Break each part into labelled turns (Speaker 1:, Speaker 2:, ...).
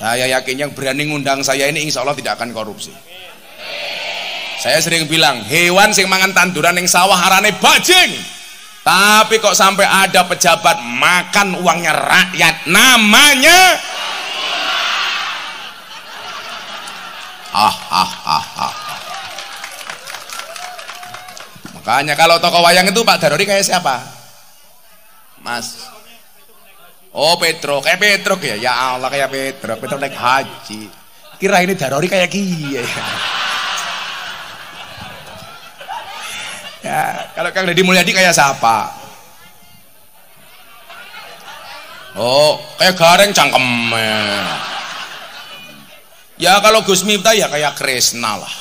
Speaker 1: Saya yakin yang berani ngundang saya ini insya Allah tidak akan korupsi. Saya sering bilang, hewan sing mangan tanduran yang sawah arane bajing. Tapi kok sampai ada pejabat makan uangnya rakyat, namanya Makanya kalau toko wayang itu Pak Darori kayak siapa? Mas. Oh Petro, kayak Petro ya. Ya Allah kayak Petro. Petro naik haji. Kira ini Darori kayak kia. Ya, kalau Kang Deddy Mulyadi kayak siapa? Oh, kayak Gareng cangkemnya. Ya kalau Gus Miftah ya kayak Kresna lah.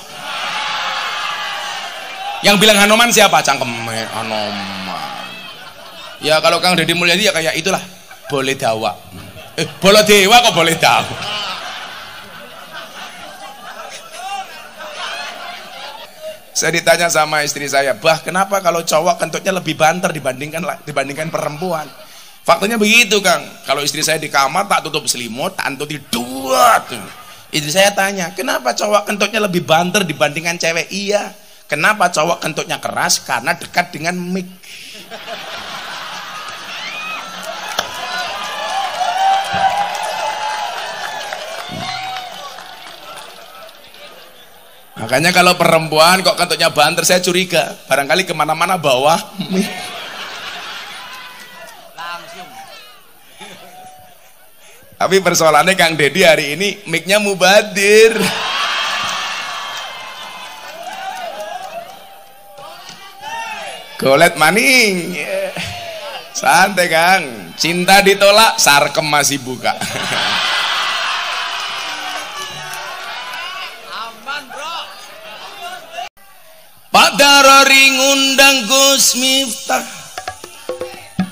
Speaker 1: Yang bilang Hanoman siapa? Cangkemnya Hanoman. Ya kalau Kang Deddy Mulyadi ya kayak itulah, boleh dawa. Boleh dewa kok boleh dawa. Saya ditanya sama istri saya, "Bah, kenapa kalau cowok kentutnya lebih banter dibandingkan perempuan?" Faktanya begitu, Kang. Kalau istri saya di kamar tak tutup selimut, tak antuti dua tuh. Istri saya tanya, "Kenapa cowok kentutnya lebih banter dibandingkan cewek?" Iya. Kenapa cowok kentutnya keras? Karena dekat dengan mic. Makanya kalau perempuan kok kentutnya banter, saya curiga barangkali kemana-mana bawa mic. Langsung. Tapi persoalannya Kang Deddy hari ini mic-nya mubadir. Golet maning. Santai Kang, cinta ditolak, sarkem masih buka. Pak Darori ngundang Gus Miftah,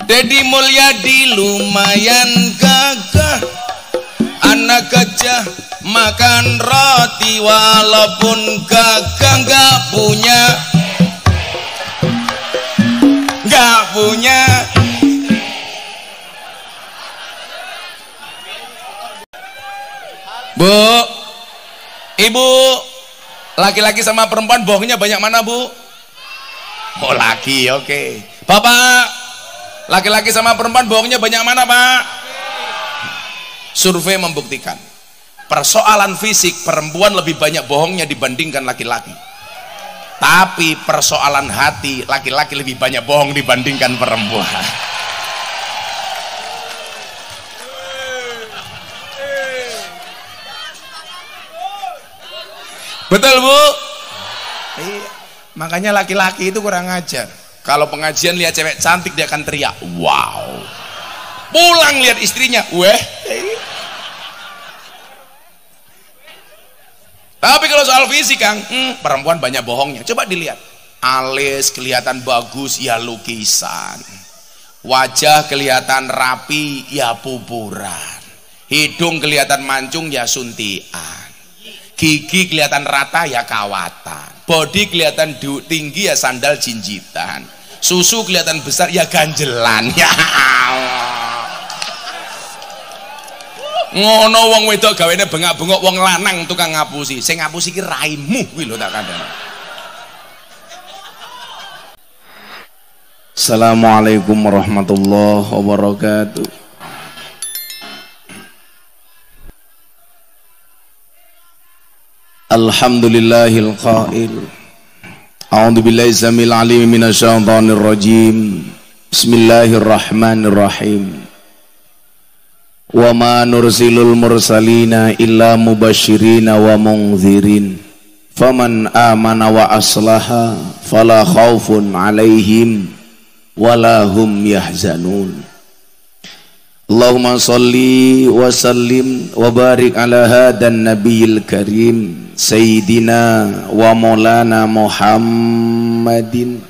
Speaker 1: Deddy Mulyadi lumayan gagah. Anak gajah makan roti walaupun gagah nggak punya. Bu, Ibu, laki-laki sama perempuan bohongnya banyak mana, Bu? Oh, laki, oke. Bapak, laki-laki sama perempuan bohongnya banyak mana, Pak? Survei membuktikan persoalan fisik perempuan lebih banyak bohongnya dibandingkan laki-laki. Tapi persoalan hati laki-laki lebih banyak bohong dibandingkan perempuan. Betul, Bu? Makanya laki-laki itu kurang ajar. Kalau pengajian lihat cewek cantik dia akan teriak, "Wow." Pulang lihat istrinya, "Weh." Tapi kalau soal fisik, Kang, perempuan banyak bohongnya. Coba dilihat. Alis kelihatan bagus, ya lukisan. Wajah kelihatan rapi, ya pupuran. Hidung kelihatan mancung, ya suntian. Gigi kelihatan rata, ya kawatan. Body kelihatan tinggi, ya sandal jinjitan. Susu kelihatan besar, ya ganjelan. Ya Allah. Ngono wong wedok gawene bengak-bengok, wong lanang tukang ngapusi. Sing ngapusi ki raimu kuwi lho tak kandhani. Assalamualaikum warahmatullahi wabarakatuh. Alhamdulillahil qail. A'udzu billahi samil alim minasyaitonir rajim. Bismillahirrahmanirrahim. Wa ma nursilul mursalina illa mubashirina wa munzirin. Faman amana wa aslaha fala khaufun alaihim wala hum yahzanun. Allahumma salli wa sallim wa barik ala hadan nabiyil karim sayyidina wa maulana Muhammadin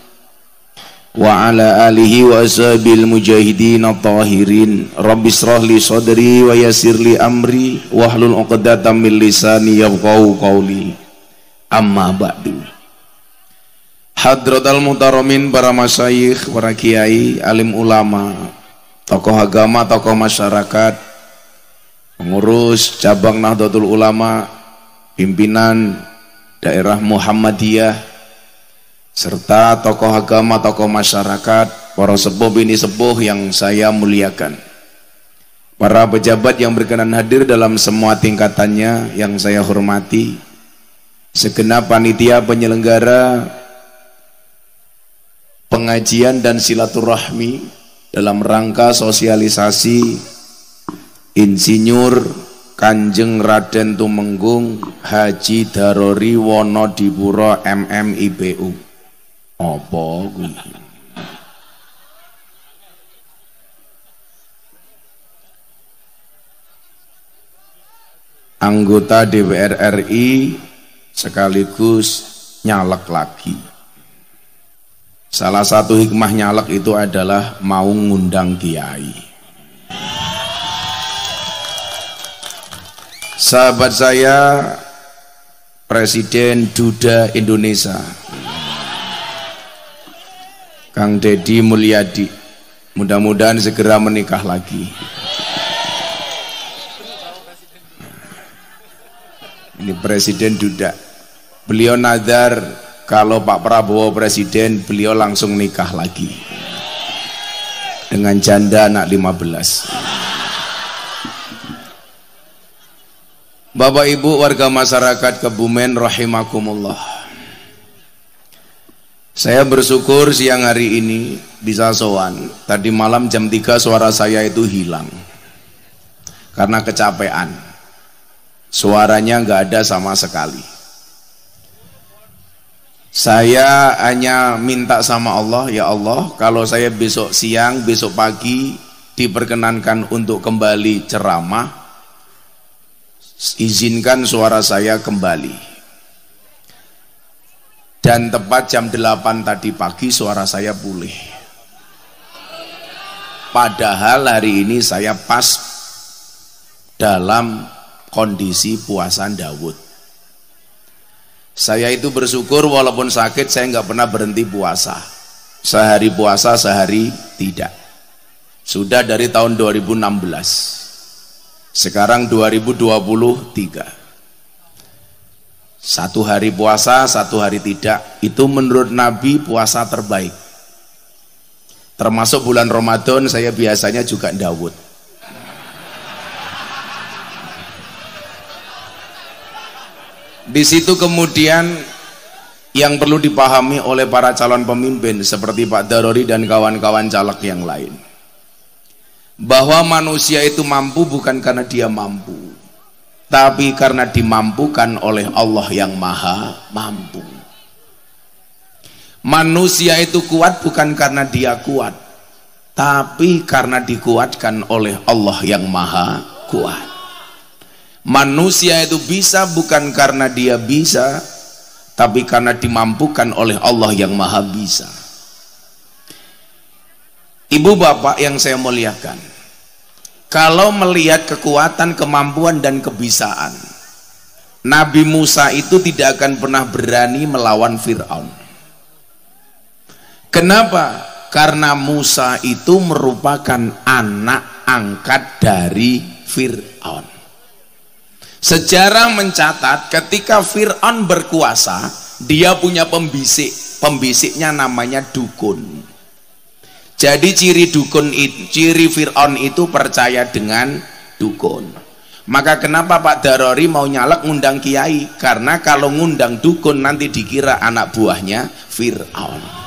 Speaker 1: wa ala alihi wa ashabil mujahidin at-tahirin. Rabbi shrah li sadri wa yassir li amri wahlul 'uqdatam min lisani yafqahu qawli. Amma ba'du. Hadratal muhtaramin, para masyayikh, para kiai, alim ulama, tokoh agama, tokoh masyarakat, pengurus cabang Nahdlatul Ulama, pimpinan daerah Muhammadiyah, serta tokoh agama, tokoh masyarakat, para sepuh bini sepuh yang saya muliakan, para pejabat yang berkenan hadir dalam semua tingkatannya yang saya hormati, segenap panitia penyelenggara pengajian dan silaturahmi dalam rangka sosialisasi Insinyur Kanjeng Raden Tumenggung Haji Darori Wonodipuro MMIPU. Apa kuwi? Anggota DPR RI sekaligus nyalek lagi. Salah satu hikmah nyalek itu adalah mau ngundang kiai. Sahabat saya Presiden Duda Indonesia Kang Deddy Mulyadi, mudah-mudahan segera menikah lagi. Ini Presiden Duda, beliau nadar kalau Pak Prabowo presiden, beliau langsung nikah lagi dengan janda anak 15. Bapak Ibu warga masyarakat Kebumen rahimakumullah, saya bersyukur siang hari ini bisa sowan. Tadi malam jam 3 suara saya itu hilang karena kecapean, suaranya nggak ada sama sekali. Saya hanya minta sama Allah, ya Allah, kalau saya besok siang, besok pagi diperkenankan untuk kembali ceramah, izinkan suara saya kembali. Dan tepat jam 8 tadi pagi suara saya pulih. Padahal hari ini saya pas dalam kondisi puasa Daud. Saya itu bersyukur walaupun sakit saya nggak pernah berhenti puasa. Sehari puasa, sehari tidak. Sudah dari tahun 2016. Sekarang 2023. Satu hari puasa, satu hari tidak. Itu menurut Nabi puasa terbaik. Termasuk bulan Ramadan saya biasanya juga Daud. Di situ kemudian yang perlu dipahami oleh para calon pemimpin seperti Pak Darori dan kawan-kawan caleg yang lain, bahwa manusia itu mampu bukan karena dia mampu, tapi karena dimampukan oleh Allah yang maha mampu. Manusia itu kuat bukan karena dia kuat, tapi karena dikuatkan oleh Allah yang maha kuat. Manusia itu bisa bukan karena dia bisa, tapi karena dimampukan oleh Allah yang maha bisa. Ibu bapak yang saya muliakan, kalau melihat kekuatan, kemampuan dan kebisaan, Nabi Musa itu tidak akan pernah berani melawan Fir'aun. Kenapa? Karena Musa itu merupakan anak angkat dari Fir'aun. Sejarah mencatat ketika Fir'aun berkuasa, dia punya pembisik. Pembisiknya namanya dukun. Jadi ciri Fir'aun itu percaya dengan dukun. Maka kenapa Pak Darori mau nyalek ngundang kiai? Karena kalau ngundang dukun nanti dikira anak buahnya Fir'aun.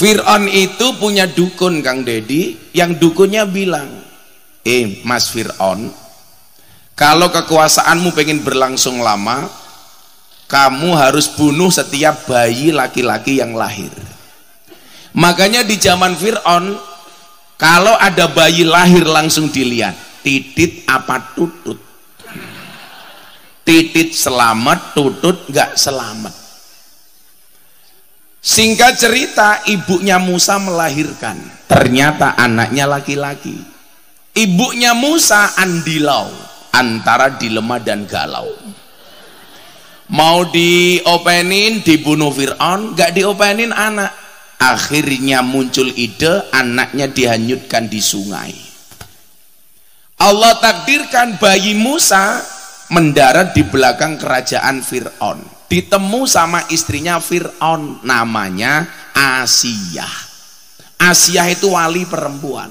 Speaker 1: Fir'aun itu punya dukun Kang Deddy, yang dukunnya bilang, Mas Fir'aun, kalau kekuasaanmu pengen berlangsung lama, kamu harus bunuh setiap bayi laki-laki yang lahir. Makanya di zaman Fir'aun, kalau ada bayi lahir langsung dilihat, titit apa tutut. Titit selamat, tutut nggak selamat. Singkat cerita, ibunya Musa melahirkan, ternyata anaknya laki-laki. Ibunya Musa andilau, antara dilema dan galau. Mau diopenin, dibunuh Fir'aun, gak diopenin anak. Akhirnya muncul ide anaknya dihanyutkan di sungai. Allah takdirkan bayi Musa mendarat di belakang kerajaan Fir'aun. Ditemu sama istrinya Fir'aun, namanya Asiyah. Asiyah itu wali perempuan.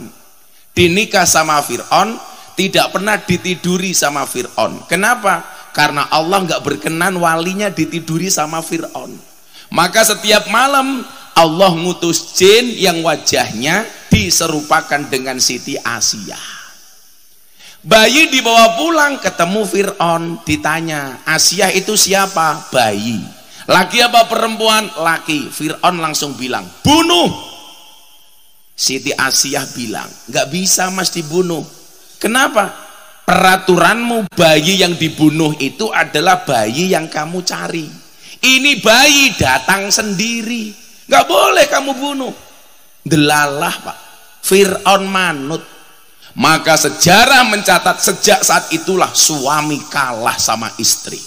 Speaker 1: Dinikah sama Fir'aun, tidak pernah ditiduri sama Fir'aun. Kenapa? Karena Allah nggak berkenan walinya ditiduri sama Fir'aun. Maka setiap malam Allah ngutus jin yang wajahnya diserupakan dengan Siti Asiyah. Bayi dibawa pulang, ketemu Fir'aun, ditanya, Asiyah itu siapa? Bayi. Laki apa perempuan? Laki. Fir'aun langsung bilang, bunuh. Siti Asiyah bilang, nggak bisa mas dibunuh. Kenapa? Peraturanmu bayi yang dibunuh itu adalah bayi yang kamu cari. Ini bayi datang sendiri, nggak boleh kamu bunuh. Delalah pak, Fir'aun manut. Maka sejarah mencatat sejak saat itulah suami kalah sama istri.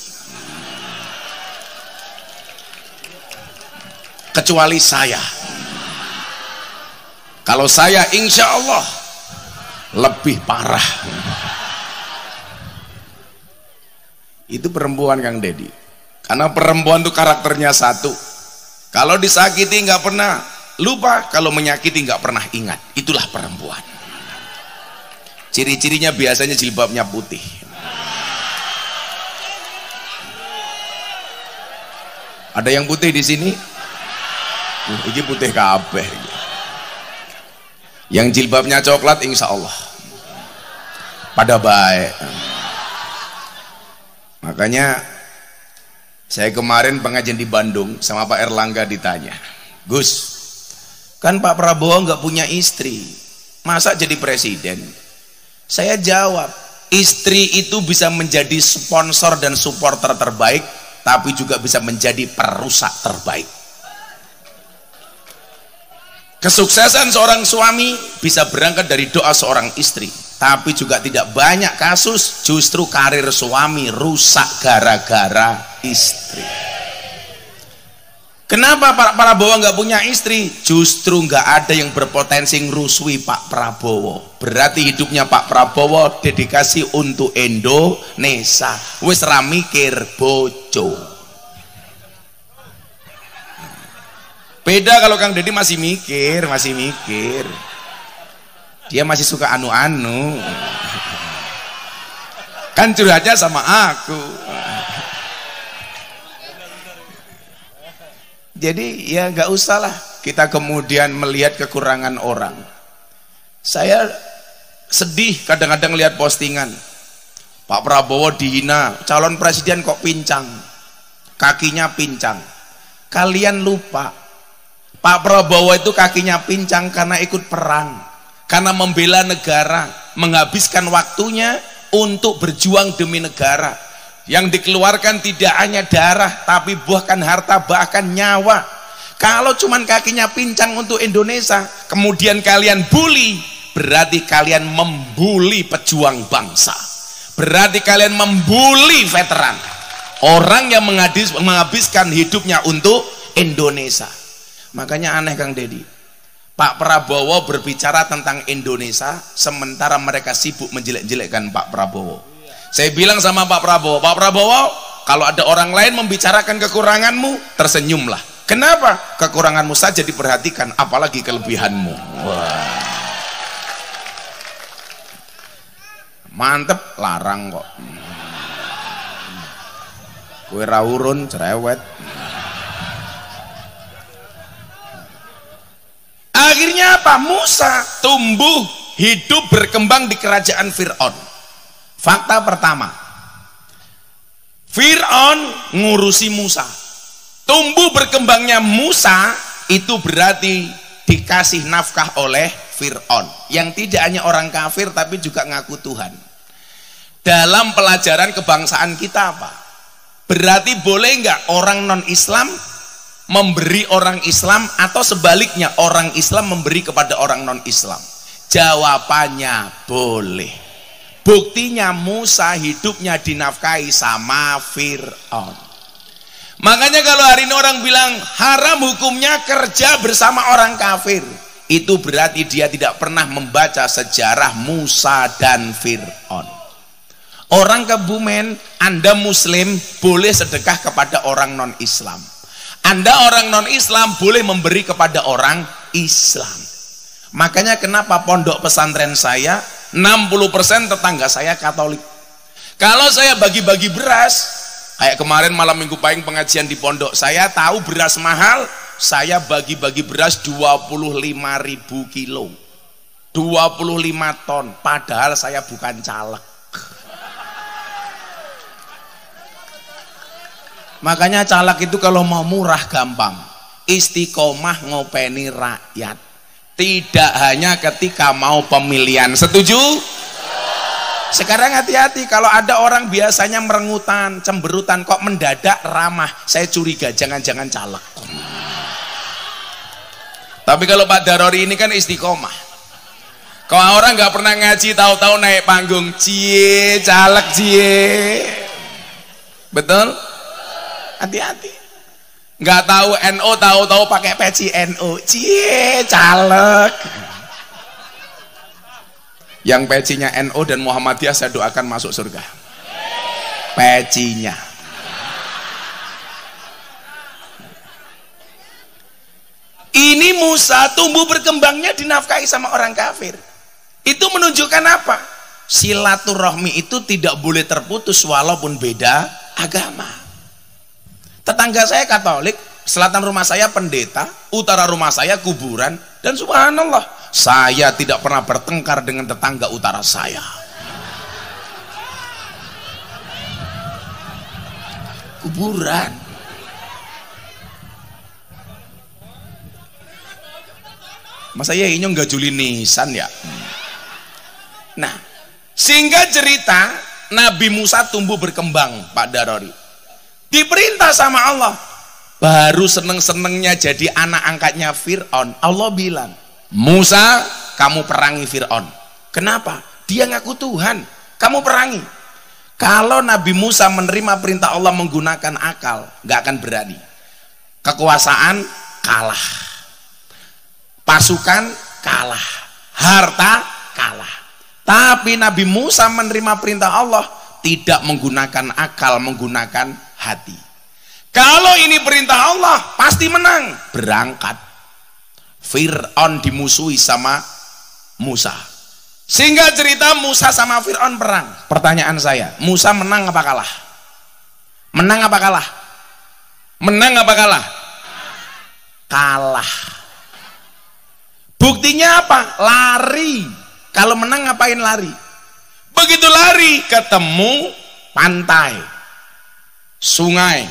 Speaker 1: Kecuali saya. Kalau saya insya Allah lebih parah. Itu perempuan Kang Dedi. Karena perempuan itu karakternya satu. Kalau disakiti nggak pernah lupa, kalau menyakiti nggak pernah ingat. Itulah perempuan. Ciri-cirinya biasanya jilbabnya putih. Ada yang putih di sini? Ini putih kabeh. Yang jilbabnya coklat insya Allah pada baik. Makanya saya kemarin pengajian di Bandung sama Pak Erlangga ditanya, Gus, kan Pak Prabowo nggak punya istri, masa jadi presiden? Saya jawab, istri itu bisa menjadi sponsor dan supporter terbaik, tapi juga bisa menjadi perusak terbaik. Kesuksesan seorang suami bisa berangkat dari doa seorang istri, tapi juga tidak banyak kasus justru karir suami rusak gara-gara istri. Kenapa Pak Prabowo nggak punya istri? Justru nggak ada yang berpotensi ngerusui Pak Prabowo. Berarti hidupnya Pak Prabowo dedikasi untuk Indonesia. Wis ra mikir bojo. Beda kalau Kang Dedi masih mikir. Dia masih suka anu-anu. Kan curhatnya sama aku. Jadi ya nggak usah lah kita kemudian melihat kekurangan orang. Saya sedih kadang-kadang lihat postingan Pak Prabowo dihina, calon presiden kok pincang, kakinya pincang. Kalian lupa Pak Prabowo itu kakinya pincang karena ikut perang, karena membela negara, menghabiskan waktunya untuk berjuang demi negara. Yang dikeluarkan tidak hanya darah, tapi bahkan harta, bahkan nyawa. Kalau cuman kakinya pincang untuk Indonesia, kemudian kalian bully, berarti kalian membuli pejuang bangsa. Berarti kalian membuli veteran, orang yang menghabiskan hidupnya untuk Indonesia. Makanya aneh Kang Dedi, Pak Prabowo berbicara tentang Indonesia, sementara mereka sibuk menjelek-jelekkan Pak Prabowo. Saya bilang sama Pak Prabowo, kalau ada orang lain membicarakan kekuranganmu, tersenyumlah. Kenapa? Kekuranganmu saja diperhatikan, apalagi kelebihanmu. Wah. Mantep, larang kok. Kue rawurun, cerewet. Akhirnya apa? Musa tumbuh, hidup, berkembang di kerajaan Fir'aun. Fakta pertama, Fir'aun ngurusi Musa. Tumbuh berkembangnya Musa itu berarti dikasih nafkah oleh Fir'aun, yang tidak hanya orang kafir tapi juga ngaku Tuhan. Dalam pelajaran kebangsaan kita apa? Berarti boleh nggak orang non-Islam memberi orang Islam, atau sebaliknya orang Islam memberi kepada orang non-Islam? Jawabannya boleh. Buktinya Musa hidupnya dinafkahi sama Fir'aun. Makanya kalau hari ini orang bilang haram hukumnya kerja bersama orang kafir, itu berarti dia tidak pernah membaca sejarah Musa dan Fir'aun. Orang Kebumen, Anda muslim boleh sedekah kepada orang non Islam. Anda orang non Islam boleh memberi kepada orang Islam. Makanya kenapa pondok pesantren saya 60% tetangga saya Katolik. Kalau saya bagi-bagi beras, kayak kemarin malam minggu pahing pengajian di pondok, saya tahu beras mahal, saya bagi-bagi beras 25.000 kilo, 25 ton, padahal saya bukan caleg. Makanya caleg itu kalau mau murah gampang, istiqomah ngopeni rakyat, tidak hanya ketika mau pemilihan. Setuju? Sekarang hati-hati, kalau ada orang biasanya merengutan, cemberutan, kok mendadak ramah, saya curiga jangan-jangan caleg. Tapi kalau Pak Darori ini kan istiqomah. Kalau orang nggak pernah ngaji, tahu-tahu naik panggung, cie caleg cie, betul? Hati-hati. Nggak tahu NO, tahu-tahu pakai peci NO, cie caleg. Yang pecinya NO dan Muhammadiyah saya doakan masuk surga. Pecinya. Ini Musa tumbuh berkembangnya dinafkahi sama orang kafir. Itu menunjukkan apa? Silaturahmi itu tidak boleh terputus walaupun beda agama. Tetangga saya Katolik, selatan rumah saya pendeta, utara rumah saya kuburan, dan subhanallah, saya tidak pernah bertengkar dengan tetangga utara saya. Kuburan. Masa ya ini nggak juli nisan ya? Nah, sehingga cerita Nabi Musa tumbuh berkembang, Pak Darori. Diperintah sama Allah, baru seneng-senengnya jadi anak angkatnya Fir'aun. Allah bilang, Musa, kamu perangi Fir'aun. Kenapa? Dia ngaku Tuhan, kamu perangi. Kalau Nabi Musa menerima perintah Allah menggunakan akal, nggak akan berani. Kekuasaan kalah, pasukan kalah, harta kalah. Tapi Nabi Musa menerima perintah Allah, tidak menggunakan akal, menggunakan hati. Kalau ini perintah Allah, pasti menang. Berangkat. Fir'aun dimusuhi sama Musa. Sehingga cerita Musa sama Fir'aun perang. Pertanyaan saya, Musa menang apa kalah? Menang apa kalah? Menang apa kalah? Kalah. Buktinya apa? Lari. Kalau menang ngapain lari? Begitu lari ketemu pantai, sungai,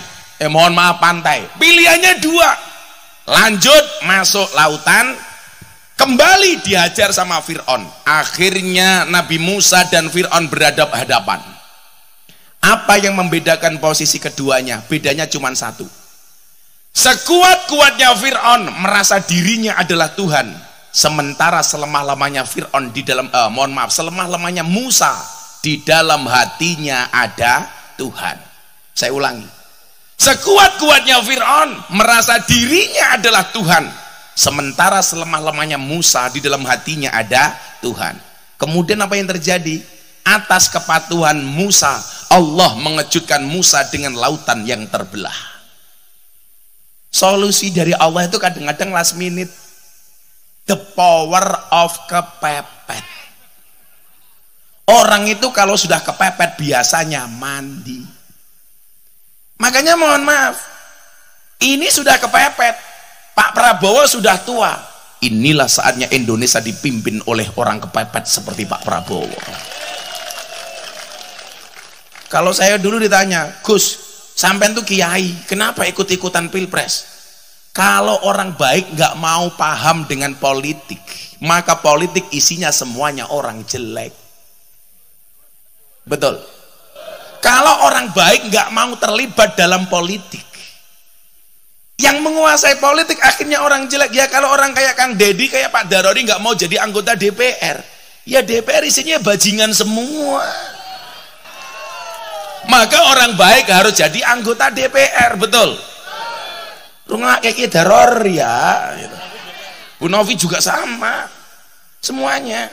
Speaker 1: mohon maaf pantai, pilihannya dua, lanjut masuk lautan, kembali dihajar sama Fir'aun. Akhirnya Nabi Musa dan Fir'aun berhadap-hadapan. Apa yang membedakan posisi keduanya? Bedanya cuma satu, sekuat-kuatnya Fir'aun merasa dirinya adalah Tuhan, sementara selemah-lemahnya Fir'aun di dalam selemah-lemahnya Musa di dalam hatinya ada Tuhan. Saya ulangi, sekuat-kuatnya Fir'aun merasa dirinya adalah Tuhan, sementara selemah-lemahnya Musa di dalam hatinya ada Tuhan. Kemudian apa yang terjadi? Atas kepatuhan Musa, Allah mengejutkan Musa dengan lautan yang terbelah. Solusi dari Allah itu kadang-kadang last minute. The power of kepepet. Orang itu kalau sudah kepepet biasanya mandi. Makanya mohon maaf, ini sudah kepepet. Pak Prabowo sudah tua. Inilah saatnya Indonesia dipimpin oleh orang kepepet seperti Pak Prabowo. Kalau saya dulu ditanya, Gus, sampean tuh kiai, kenapa ikut-ikutan pilpres? Kalau orang baik nggak mau paham dengan politik, maka politik isinya semuanya orang jelek. Betul. Kalau orang baik nggak mau terlibat dalam politik, yang menguasai politik akhirnya orang jelek. Ya kalau orang kayak Kang Deddy, kayak Pak Darori nggak mau jadi anggota DPR, ya DPR isinya bajingan semua. Maka orang baik harus jadi anggota DPR, betul? Rumah kayak teror ya. Gitu. Bu Novi juga sama, semuanya.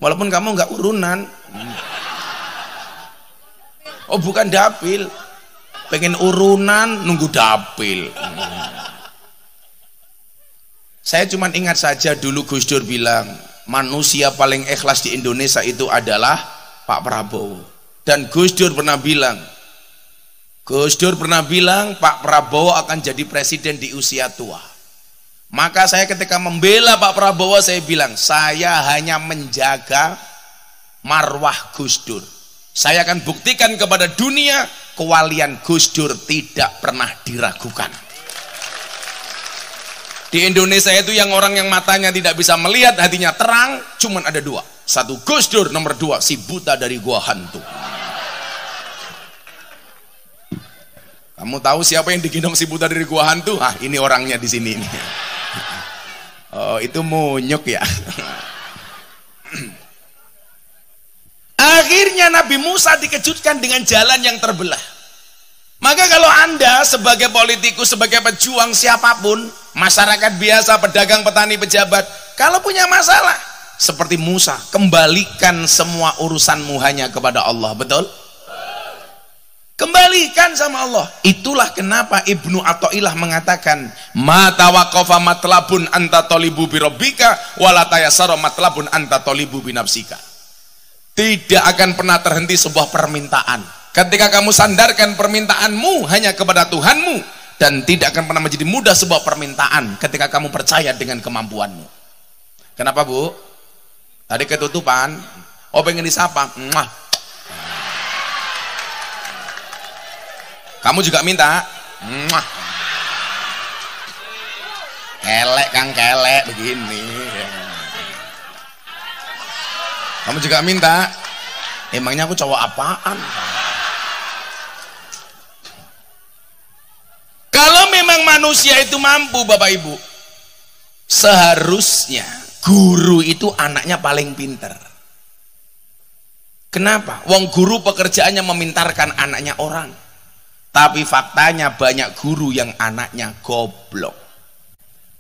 Speaker 1: Walaupun kamu nggak urunan. Oh bukan dapil, pengen urunan nunggu dapil. Saya cuma ingat saja dulu Gus Dur bilang manusia paling ikhlas di Indonesia itu adalah Pak Prabowo. Dan Gus Dur pernah bilang Pak Prabowo akan jadi presiden di usia tua. Maka saya ketika membela Pak Prabowo saya bilang saya hanya menjaga marwah Gus Dur. Saya akan buktikan kepada dunia kewalian Gus Dur tidak pernah diragukan. Di Indonesia itu yang orang yang matanya tidak bisa melihat hatinya terang cuman ada dua. Satu Gus Dur, nomor dua si buta dari gua hantu. Kamu tahu siapa yang digendong si buta dari gua hantu? Ah, ini orangnya di sini ini. Oh, itu munyuk ya. Akhirnya Nabi Musa dikejutkan dengan jalan yang terbelah. Maka kalau Anda sebagai politikus, sebagai pejuang siapapun, masyarakat biasa, pedagang, petani, pejabat, kalau punya masalah seperti Musa, kembalikan semua urusanmu hanya kepada Allah, betul? Kembalikan sama Allah. Itulah kenapa Ibnu Athaillah mengatakan ma tawaqafa matlabun anta talibu bi rabbika wala tayassara matlabun anta talibu bi nafsika. Tidak akan pernah terhenti sebuah permintaan ketika kamu sandarkan permintaanmu hanya kepada Tuhanmu, dan tidak akan pernah menjadi mudah sebuah permintaan ketika kamu percaya dengan kemampuanmu. Kenapa Bu? Tadi ketutupan. Oh pengen disapa. Mwah. Kamu juga minta? Mwah. Kelek Kang, kelek begini. Kamu juga minta? Emangnya aku cowok apaan? Kalau memang manusia itu mampu Bapak Ibu, seharusnya guru itu anaknya paling pinter. Kenapa? Wong guru pekerjaannya memintarkan anaknya orang. Tapi faktanya banyak guru yang anaknya goblok.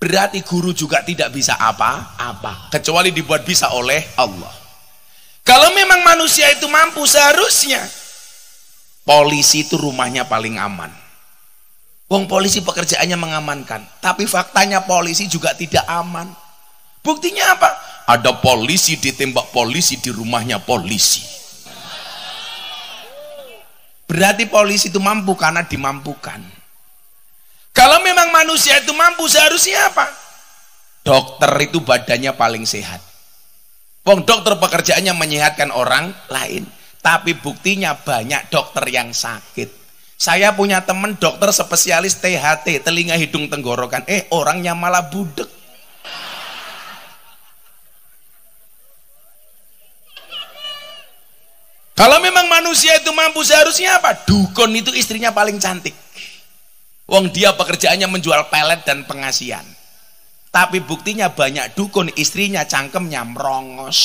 Speaker 1: Berarti guru juga tidak bisa apa-apa kecuali dibuat bisa oleh Allah. Kalau memang manusia itu mampu, seharusnya polisi itu rumahnya paling aman. Wong polisi pekerjaannya mengamankan, tapi faktanya polisi juga tidak aman. Buktinya apa? Ada polisi ditembak polisi di rumahnya polisi. Berarti polisi itu mampu karena dimampukan. Kalau memang manusia itu mampu, seharusnya apa? Dokter itu badannya paling sehat. Wong dokter pekerjaannya menyehatkan orang lain, tapi buktinya banyak dokter yang sakit. Saya punya teman dokter spesialis THT, telinga hidung tenggorokan, orangnya malah budek. Kalau memang manusia itu mampu, seharusnya apa? Dukun itu istrinya paling cantik. Wong dia pekerjaannya menjual pelet dan pengasian. Tapi buktinya banyak dukun istrinya cangkemnya merongos.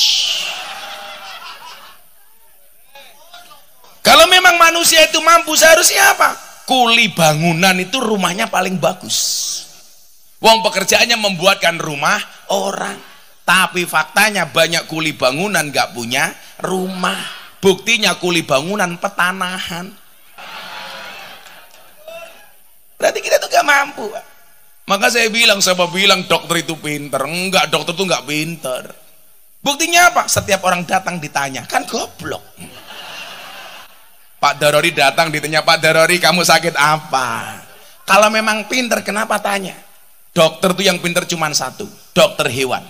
Speaker 1: Kalau memang manusia itu mampu, seharusnya apa? Kuli bangunan itu rumahnya paling bagus. Wong pekerjaannya membuatkan rumah orang. Tapi faktanya banyak kuli bangunan gak punya rumah. Buktinya kuli bangunan petanahan. Berarti kita tuh gak mampu. Maka saya bilang dokter itu pinter. Enggak, dokter tuh gak pinter. Buktinya apa? Setiap orang datang ditanya, kan goblok. Pak Darori datang ditanya, Pak Darori kamu sakit apa? Kalau memang pinter kenapa tanya? Dokter tuh yang pinter cuma satu, dokter hewan.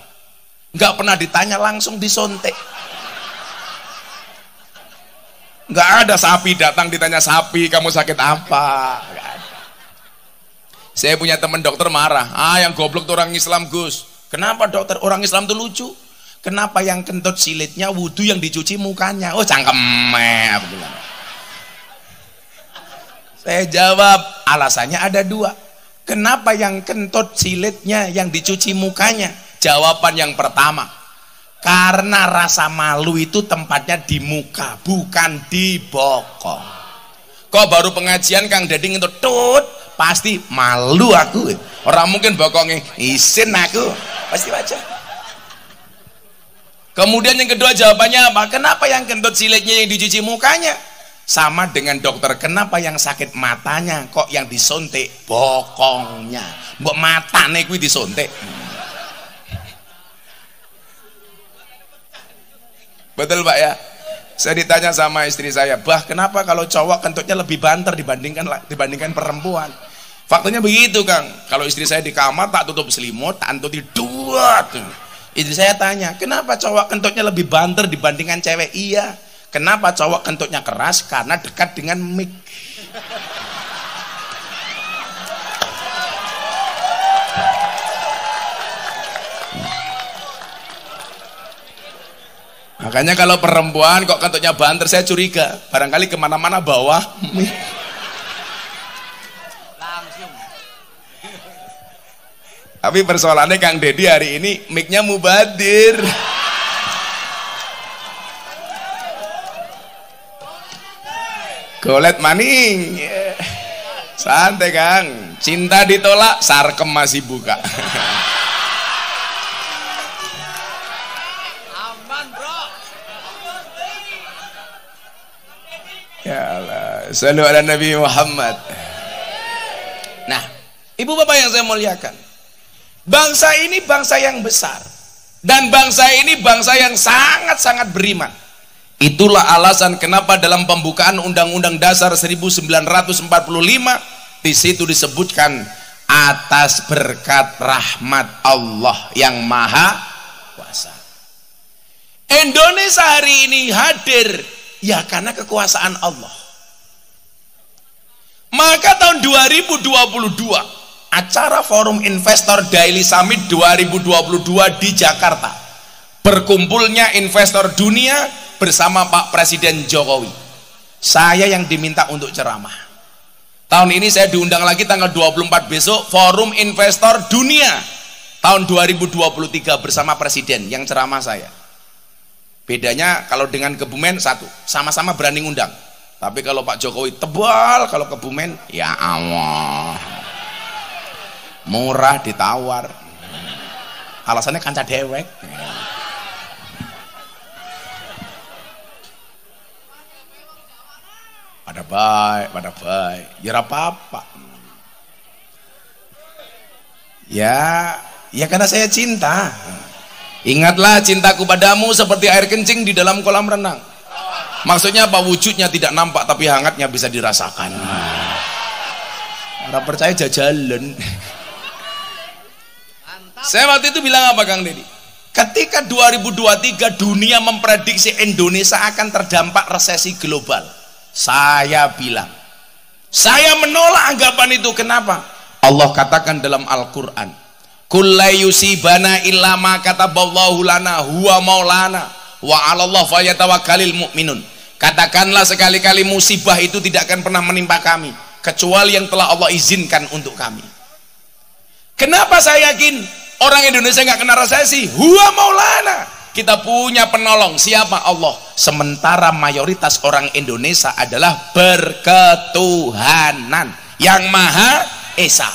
Speaker 1: Nggak pernah ditanya, langsung disontek. Nggak ada sapi datang ditanya, sapi kamu sakit apa? Nggak ada. Saya punya teman dokter marah, yang goblok tuh orang Islam Gus. Kenapa dokter? Orang Islam tuh lucu. Kenapa yang kentut silitnya wudhu yang dicuci mukanya? Oh cangkeme, aku bilang. Saya jawab, alasannya ada dua. Kenapa yang kentut silitnya yang dicuci mukanya? Jawaban yang pertama, karena rasa malu itu tempatnya di muka, bukan di bokong. Kok baru pengajian Kang Deddy ngentut tut, pasti malu aku. Orang mungkin bokongnya isin aku, pasti wajar. Kemudian yang kedua jawabannya apa? Kenapa yang kentut siletnya yang dicuci mukanya? Sama dengan dokter, kenapa yang sakit matanya kok yang disuntik bokongnya? Mbok matane kuwi disuntik. Betul Pak ya? Saya ditanya sama istri saya, bah kenapa kalau cowok kentutnya lebih banter dibandingkan perempuan? Faktanya begitu Kang. Kalau istri saya di kamar tak tutup selimut, tak tutup dua. Istri saya tanya, kenapa cowok kentutnya lebih banter dibandingkan cewek? Iya. Kenapa cowok kentutnya keras? Karena dekat dengan mic. Makanya kalau perempuan kok kentutnya banter, saya curiga barangkali kemana-mana bawah mic.
Speaker 2: Langsung.
Speaker 1: Tapi persoalannya Kang Deddy hari ini mic-nya mubadir. Golet maning. Santai Kang, cinta ditolak, sarkem masih buka.
Speaker 2: Aman bro.
Speaker 1: Ya Allah, shallu ala Nabi Muhammad. Nah, ibu bapak yang saya muliakan, bangsa ini bangsa yang besar, dan bangsa ini bangsa yang sangat-sangat beriman. Itulah alasan kenapa dalam pembukaan Undang-Undang Dasar 1945 di situ disebutkan atas berkat rahmat Allah yang Maha Kuasa. Indonesia hari ini hadir ya karena kekuasaan Allah. Maka tahun 2022 acara Forum Investor Daily Summit 2022 di Jakarta, berkumpulnya investor dunia bersama Pak Presiden Jokowi. Saya yang diminta untuk ceramah. Tahun ini saya diundang lagi tanggal 24 besok, Forum Investor Dunia tahun 2023 bersama Presiden, yang ceramah saya. Bedanya kalau dengan Kebumen satu, sama-sama berani ngundang. Tapi kalau Pak Jokowi tebal, kalau Kebumen ya Allah, murah ditawar. Alasannya kanca dewek. Pada baik, ya apa-apa. Ya karena saya cinta. Ingatlah cintaku padamu seperti air kencing di dalam kolam renang. Maksudnya apa? Wujudnya tidak nampak tapi hangatnya bisa dirasakan. Orang percaya jajalan. Saya waktu itu bilang apa Kang Deddy? Ketika 2023 dunia memprediksi Indonesia akan terdampak resesi global, saya bilang, saya menolak anggapan itu. Kenapa? Allah katakan dalam Al-Quran, kulla yusibana illa ma kataballahu lana huwa maulana wa 'alallah falyatawakkalul mu'minun. Katakanlah sekali-kali musibah itu tidak akan pernah menimpa kami kecuali yang telah Allah izinkan untuk kami. Kenapa saya yakin orang Indonesia nggak kena resesi? Huwa maulana, kita punya penolong. Siapa? Allah. Sementara mayoritas orang Indonesia adalah berketuhanan yang Maha Esa.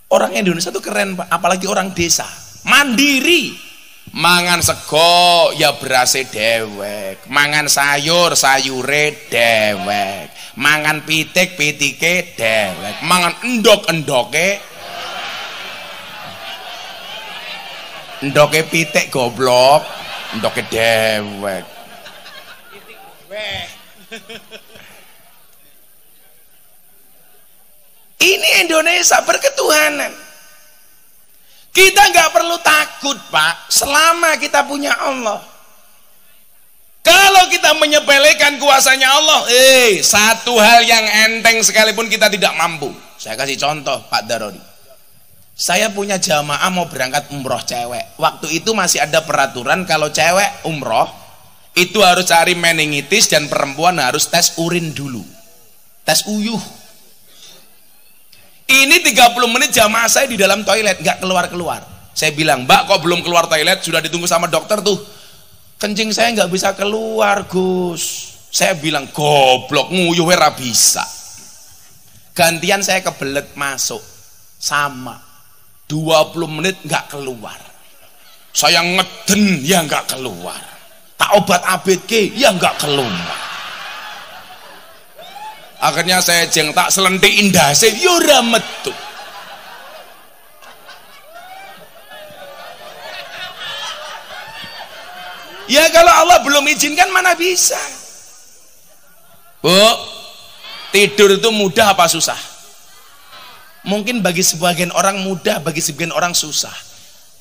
Speaker 1: Orang Indonesia itu keren Pak, apalagi orang desa, mandiri. Mangan sego ya berase dewek, mangan sayur sayure dewek, mangan pitik pitike dewek, mangan endok endoke pitik goblok, endoke dewek. Ini Indonesia berketuhanan. Kita nggak perlu takut Pak, selama kita punya Allah. Kalau kita menyepelekan kuasanya Allah, satu hal yang enteng sekalipun kita tidak mampu. Saya kasih contoh Pak Darodi. Saya punya jamaah mau berangkat umroh cewek. Waktu itu masih ada peraturan kalau cewek umroh itu harus cari meningitis dan perempuan harus tes urin dulu, tes uyuh. Ini 30 menit jamaah saya di dalam toilet nggak keluar-keluar. Saya bilang, Mbak kok belum keluar toilet? Sudah ditunggu sama dokter tuh. Kencing saya nggak bisa keluar Gus. Saya bilang goblok nguyuh ora bisa. Gantian saya kebelet masuk. Sama 20 menit nggak keluar. Saya ngeden ya nggak keluar. Tak obat ABG ya nggak keluar. Akhirnya saya jeng tak selentik indase yo ora metu. Ya kalau Allah belum izinkan mana bisa. Bu, tidur itu mudah apa susah? Mungkin bagi sebagian orang mudah, bagi sebagian orang susah.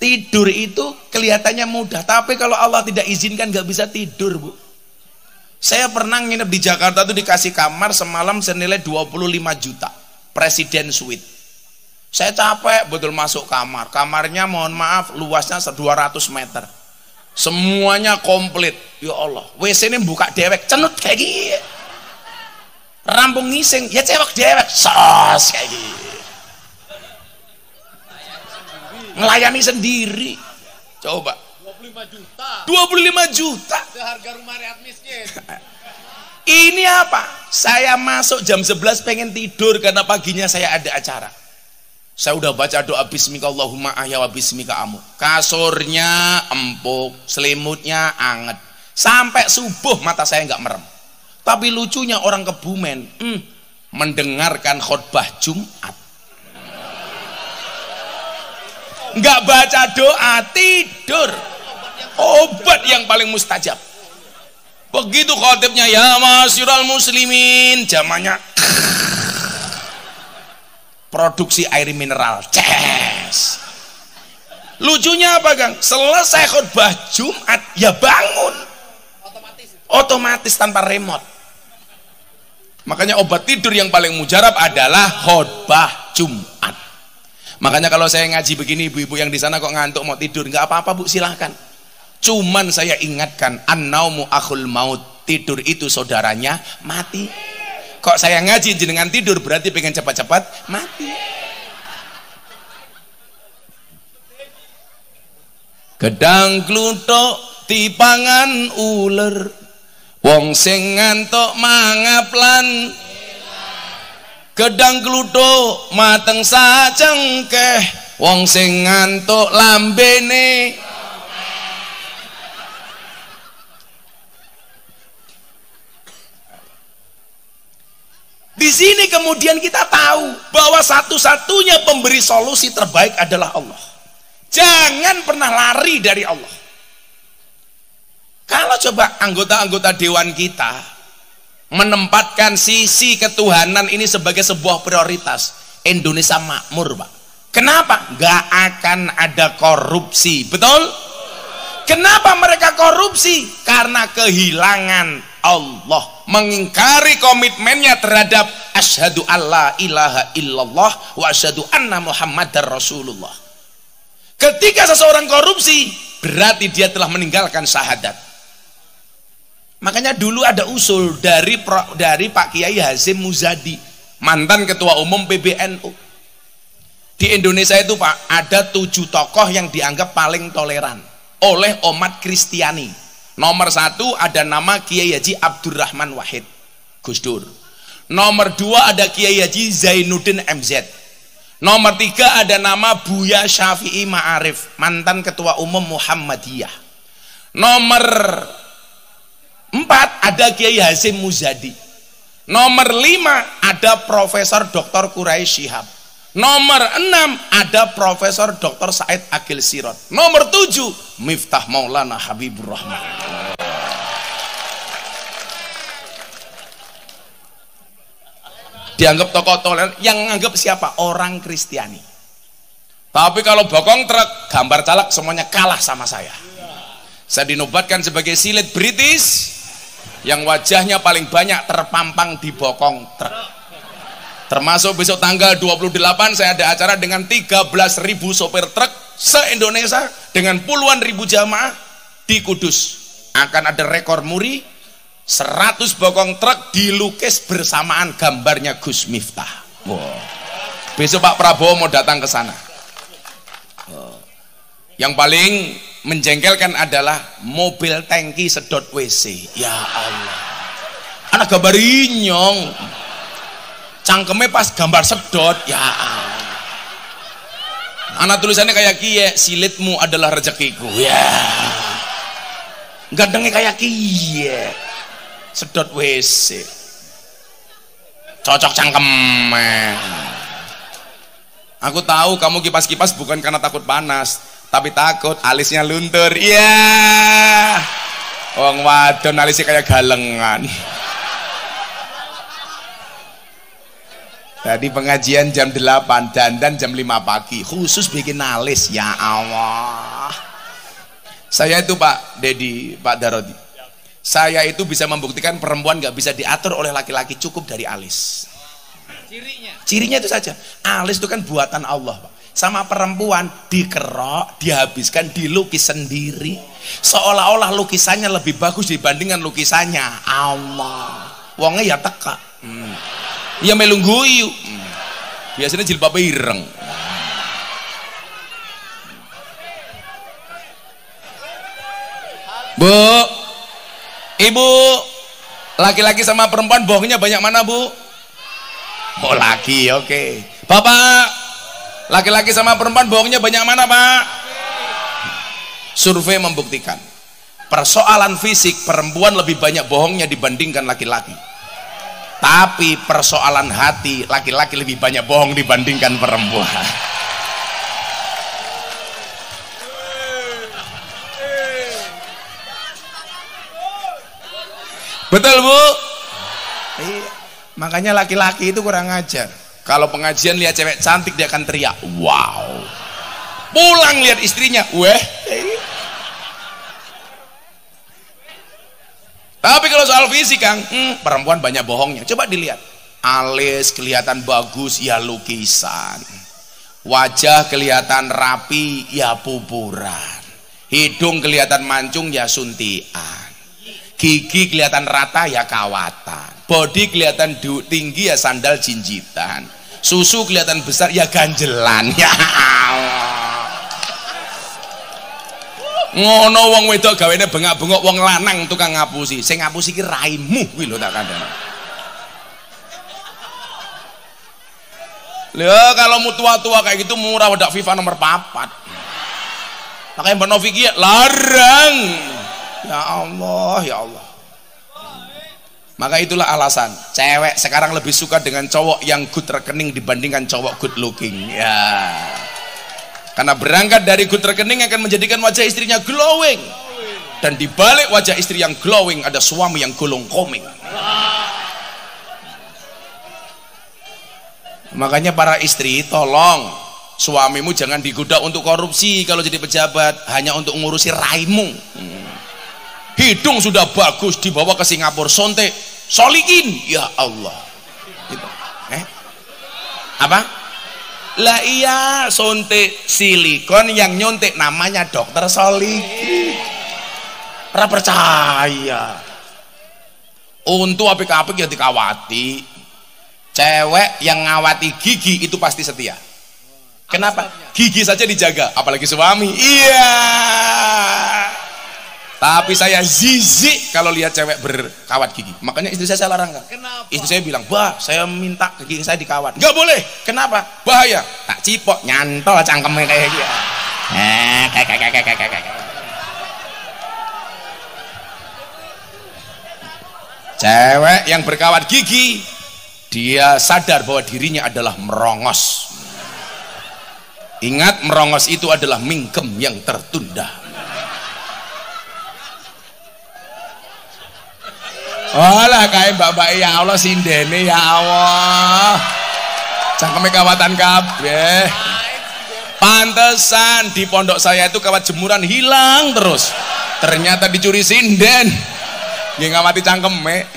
Speaker 1: Tidur itu kelihatannya mudah, tapi kalau Allah tidak izinkan nggak bisa tidur, Bu. Saya pernah nginep di Jakarta tuh dikasih kamar semalam senilai 25 juta, Presiden Suite. Saya capek betul masuk kamar. Kamarnya mohon maaf luasnya 200 meter. Semuanya komplit. Ya Allah, WC ini buka dewek, cenut kayak gini. Rampung ngising, ya cewek dewek, sos kayak gini. Melayani sendiri. Coba
Speaker 2: 25 juta
Speaker 1: 25 juta
Speaker 2: seharga rumah rakyat miskin.
Speaker 1: Ini apa? Saya masuk jam 11 pengen tidur karena paginya saya ada acara. Saya udah baca doa bismika Allahumma ahya wa bismika amu. Kasurnya empuk, selimutnya anget. Sampai subuh mata saya nggak merem. Tapi lucunya orang Kebumen mendengarkan khutbah Jumat, nggak baca doa, tidur. Obat yang paling mustajab. Begitu khotibnya ya masyurul muslimin, zamannya produksi air mineral, ces. Lucunya apa Kang? Selesai khutbah Jumat ya bangun otomatis tanpa remote. Makanya obat tidur yang paling mujarab adalah khutbah Jumat. Makanya kalau saya ngaji begini, ibu-ibu yang di sana kok ngantuk mau tidur, nggak apa-apa Bu, silahkan. Cuman saya ingatkan, an-naumu akhul maut, tidur itu saudaranya mati. Kok saya ngaji jenengan tidur berarti pengen cepat-cepat mati. Gedang kluthuk dipangan uler, wong sing ngantuk mangaplan. Gedang kluthuk mateng sacengkeh, wong sing ngantuk lambene. Di sini kemudian kita tahu bahwa satu-satunya pemberi solusi terbaik adalah Allah. Jangan pernah lari dari Allah. Kalau coba anggota-anggota dewan kita menempatkan sisi ketuhanan ini sebagai sebuah prioritas, Indonesia makmur, Pak. Kenapa? Gak akan ada korupsi, betul? Kenapa mereka korupsi? Karena kehilangan Allah, mengingkari komitmennya terhadap asyhadu alla ilaha illallah wa asyhadu anna muhammadar rasulullah. Ketika seseorang korupsi berarti dia telah meninggalkan syahadat. Makanya dulu ada usul dari Pak Kiai Hasyim Muzadi, mantan ketua umum PBNU. Di Indonesia itu Pak, ada 7 tokoh yang dianggap paling toleran oleh umat Kristiani. Nomor 1 ada nama Kiai Haji Abdurrahman Wahid, Gus Dur. Nomor 2 ada Kiai Haji Zainuddin MZ. Nomor 3 ada nama Buya Syafi'i Ma'arif, mantan ketua umum Muhammadiyah. Nomor 4 ada Kiai Hasyim Muzadi. Nomor 5 ada Profesor Dr. Quraisy Shihab. Nomor 6 ada Profesor Dr. Said Agil Sirot. Nomor 7 Miftah Maulana Habibur Rahman. Dianggap tokoh toleran, yang menganggap siapa? Orang Kristiani. Tapi kalau bokong truk, gambar caleg semuanya kalah sama saya. Saya dinobatkan sebagai silet British yang wajahnya paling banyak terpampang di bokong truk. Termasuk besok tanggal 28 saya ada acara dengan 13.000 sopir truk se-Indonesia dengan puluhan ribu jamaah di Kudus. Akan ada rekor muri, 100 bokong truk dilukis bersamaan gambarnya Gus Miftah. Wow. Besok Pak Prabowo mau datang ke sana. Yang paling menjengkelkan adalah mobil tangki sedot WC. Ya Allah. Anak gambar inyong. Cangkeme pas gambar sedot, ya. Anak tulisannya kayak kie, silitmu adalah rezekiku. Ya. Gandengnya kayak kie. Sedot WC. Cocok cangkeme. Aku tahu kamu kipas-kipas bukan karena takut panas, tapi takut alisnya luntur. Iya. Wong wadon alisnya kayak galengan. Tadi pengajian jam 8, dandan jam 5 pagi, khusus bikin alis. Ya Allah. Saya itu Pak Dedi, Pak Darodi, saya itu bisa membuktikan perempuan gak bisa diatur oleh laki-laki cukup dari alis. Cirinya itu saja. Alis itu kan buatan Allah, Pak. Sama perempuan dikerok, dihabiskan, dilukis sendiri, seolah-olah lukisannya lebih bagus dibandingkan lukisannya Allah. Wongnya ya teka, ya melu guyu, biasanya jilbab ireng. Bu, ibu, laki-laki sama perempuan bohongnya banyak mana, Bu? Oh, laki, oke. Bapak, laki-laki sama perempuan bohongnya banyak mana, Pak? Survei membuktikan persoalan fisik perempuan lebih banyak bohongnya dibandingkan laki-laki. Tapi persoalan hati laki-laki lebih banyak bohong dibandingkan perempuan. Betul, Bu? Iya. Makanya laki-laki itu kurang ajar. Kalau pengajian lihat cewek cantik dia akan teriak, wow. Pulang lihat istrinya, weh. Tapi kalau soal fisik, Kang, perempuan banyak bohongnya. Coba dilihat. Alis kelihatan bagus, ya lukisan. Wajah kelihatan rapi, ya pupuran. Hidung kelihatan mancung, ya suntian. Gigi kelihatan rata, ya kawatan. Body kelihatan tinggi, ya sandal jinjitan. Susu kelihatan besar, ya ganjelan. Ya Allah. Ngono wong wedok gawene bengak-bengok, wong lanang tukang ngapusi. Sing ngapusi ki raimu kuwi lho tak kandhani. Lho kalau mu tua-tua kayak gitu murah wedak FIFA nomor 4. Makanya Mbak Novi ki larang. Ya Allah, ya Allah. Maka itulah alasan cewek sekarang lebih suka dengan cowok yang good rekening dibandingkan cowok good looking. Ya. Karena berangkat dari good rekening akan menjadikan wajah istrinya glowing. Dan di balik wajah istri yang glowing ada suami yang gulung koming. Makanya para istri tolong suamimu jangan digoda untuk korupsi kalau jadi pejabat, hanya untuk ngurusi raimu. Hidung sudah bagus dibawa ke Singapura, sontek solikin, ya Allah. Gitu. Apa? Lah iya, sontek silikon yang nyontek namanya dokter solikin. Ora percaya. Untuk apik-apik ya dikawati. Cewek yang ngawati gigi itu pasti setia. Kenapa? Gigi saja dijaga, apalagi suami. Iya. Tapi saya zizik kalau lihat cewek berkawat gigi. Makanya istri saya larang, Kak.
Speaker 2: Kenapa?
Speaker 1: Istri saya bilang, "Bah, saya minta gigi saya dikawat." Enggak boleh. Kenapa? Bahaya. Tak cipok, nyantol cangkemnya kayak gitu. Cewek yang berkawat gigi, dia sadar bahwa dirinya adalah merongos. Ingat, merongos itu adalah mingkem yang tertunda. Olah kayak mbak-mbak, ya Allah sindene, ya Allah. Cangkeme kawatan kabeh. Pantesan di pondok saya itu kawat jemuran hilang terus. Ternyata dicuri sinden. Nggih ngawati cangkeme.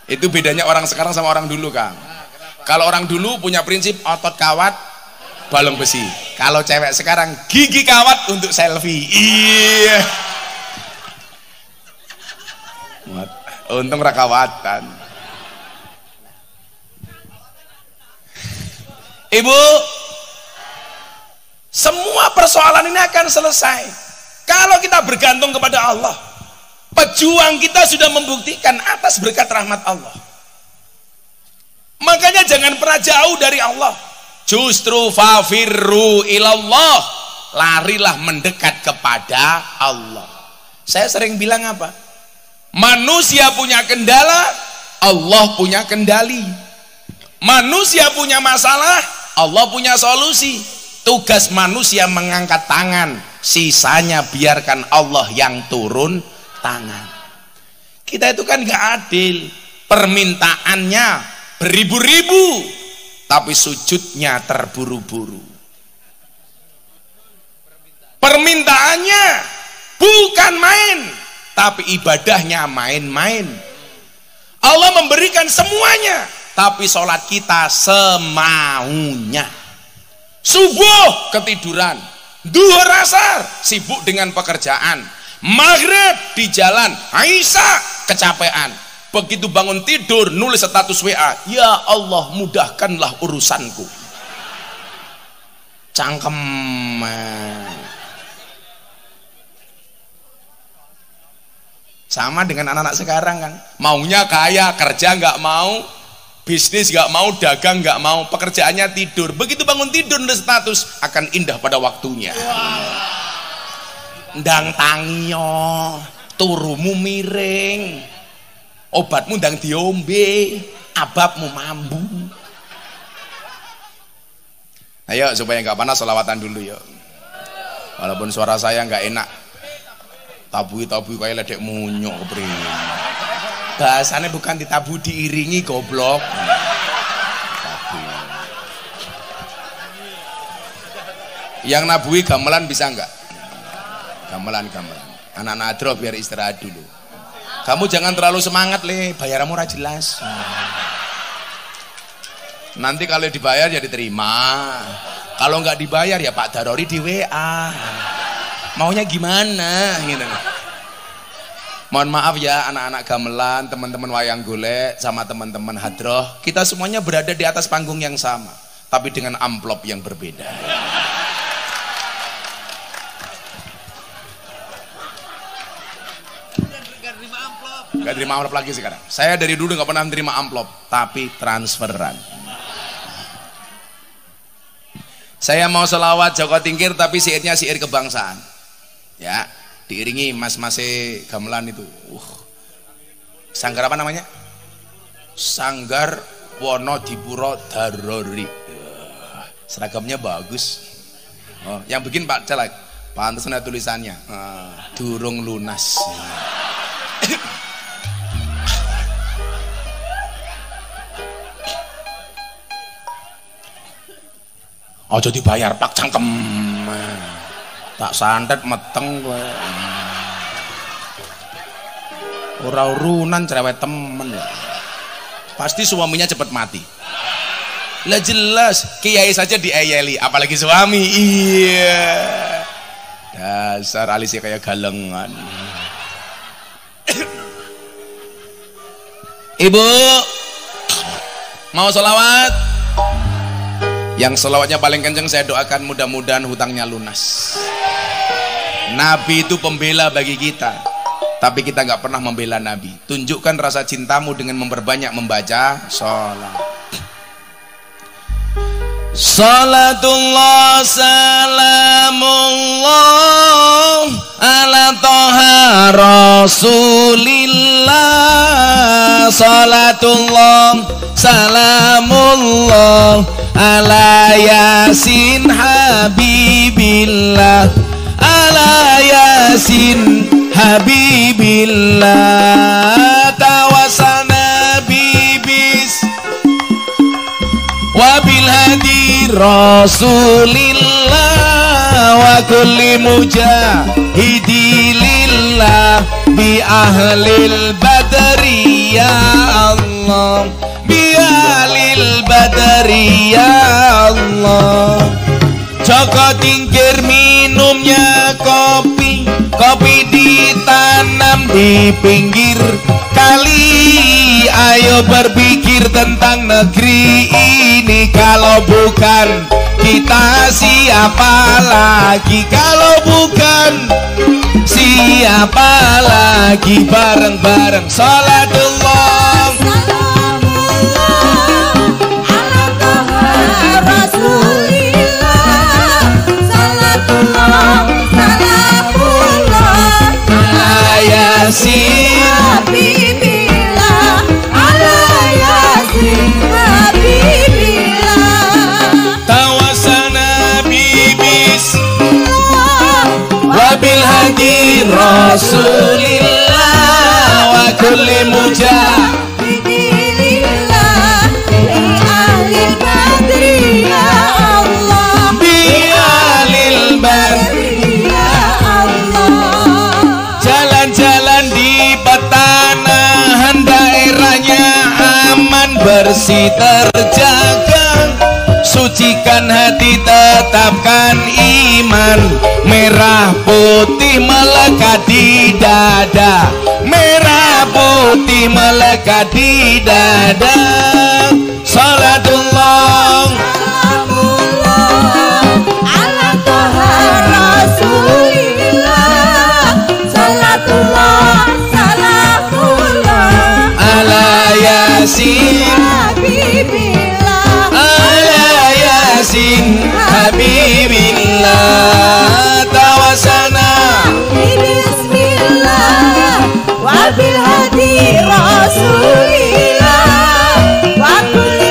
Speaker 1: Itu bedanya orang sekarang sama orang dulu, Kang. Kalau orang dulu punya prinsip otot kawat, balong besi. Kalau cewek sekarang gigi kawat untuk selfie. Iya. Untung rakawatan. Ibu, semua persoalan ini akan selesai kalau kita bergantung kepada Allah. Pejuang kita sudah membuktikan atas berkat rahmat Allah. Makanya jangan pernah jauh dari Allah. Justru fafirru ilallah, larilah mendekat kepada Allah. Saya sering bilang apa? Manusia punya kendala, Allah punya kendali. Manusia punya masalah, Allah punya solusi. Tugas manusia mengangkat tangan, sisanya biarkan Allah yang turun tangan. Kita itu kan gak adil, permintaannya beribu-ribu tapi sujudnya terburu-buru. Permintaannya bukan main tapi ibadahnya main-main. Allah memberikan semuanya tapi sholat kita semaunya. Subuh ketiduran, duhur asar sibuk dengan pekerjaan, maghrib di jalan, Aisyah kecapean, begitu bangun tidur nulis status WA, ya Allah mudahkanlah urusanku. Cangkem. Sama dengan anak-anak sekarang kan, maunya kaya, kerja nggak mau, bisnis nggak mau, dagang nggak mau, pekerjaannya tidur. Begitu bangun tidur nulis status, akan indah pada waktunya. Ndang tangiyo, turumu miring, obatmu ndang diombe, ababmu mambu. Ayo supaya nggak panas selawatan dulu yuk. Walaupun suara saya nggak enak, tabui kayak ledek munyok beri. Bahasanya bukan ditabu, diiringi goblok. Yang nabui gamelan bisa enggak? Gamelan. Anak-anak adro biar istirahat dulu. Kamu jangan terlalu semangat le, bayaranmu ora jelas. Nanti kalau dibayar ya diterima. Kalau nggak dibayar ya Pak Darori di WA. Maunya gimana gitu. Mohon maaf ya anak-anak gamelan, teman-teman wayang golek sama teman-teman hadroh, kita semuanya berada di atas panggung yang sama tapi dengan amplop yang berbeda. Gak terima amplop lagi sekarang. Saya dari dulu gak pernah terima amplop tapi transferan. Saya mau selawat Joko Tingkir tapi syairnya syair kebangsaan ya, diiringi mas-mas gamelan itu. Sanggar apa namanya? Sanggar Wonodipuro Darori. Seragamnya bagus. Yang bikin Pak Caleg, pantesan ada tulisannya durung lunas. Ojo dibayar Pak cangkem. Tak santet meteng kowe. Ora urunan cerewet temen ya. Pasti suaminya cepat mati. Lah jelas kiai saja diayeli apalagi suami. Iya. Dasar alisnya kayak galengan. Ibu mau sholawat? Yang sholawatnya paling kenceng saya doakan mudah-mudahan hutangnya lunas. Nabi itu pembela bagi kita, tapi kita nggak pernah membela Nabi. Tunjukkan rasa cintamu dengan memperbanyak membaca sholat. Salatullah salamullah ala toha rasulillah. Salatullah salamullah ala yasin habibillah. Ala yasin habibillah. Tawasana bibis wabil hadi rasulillah wa kulli mujahidi lillah bi ahlil badri ya Allah, bi ahlil badri ya Allah. Joko Tingkir minumnya kopi, kopi ditanam di pinggir kali. Ayo berpikir tentang negeri ini, kalau bukan kita siapa lagi? Kalau bukan siapa siapa lagi bareng-bareng salatullah
Speaker 3: ala toha rasulillah salatullah salamullah
Speaker 1: ala yasin
Speaker 3: habibillah ala yasin habibillah
Speaker 1: tawasana bibis wabil hadi rasulillah wa kulli
Speaker 3: mujahidillah li ahli badri ya Allah
Speaker 1: bialil badri
Speaker 3: ya Allah
Speaker 1: jalan-jalan di petanahan daerahnya aman bersih terjaga sucikan hati tetapkan iman merah putih melekat di dada merah putih melekat di dada salatullah
Speaker 3: ala toha rasulillah salatullah salamullah
Speaker 1: ala yasin
Speaker 3: habibillah
Speaker 1: ala yasin habibillah tawasana
Speaker 3: bismillah wabil hadi rasulillah wa kulli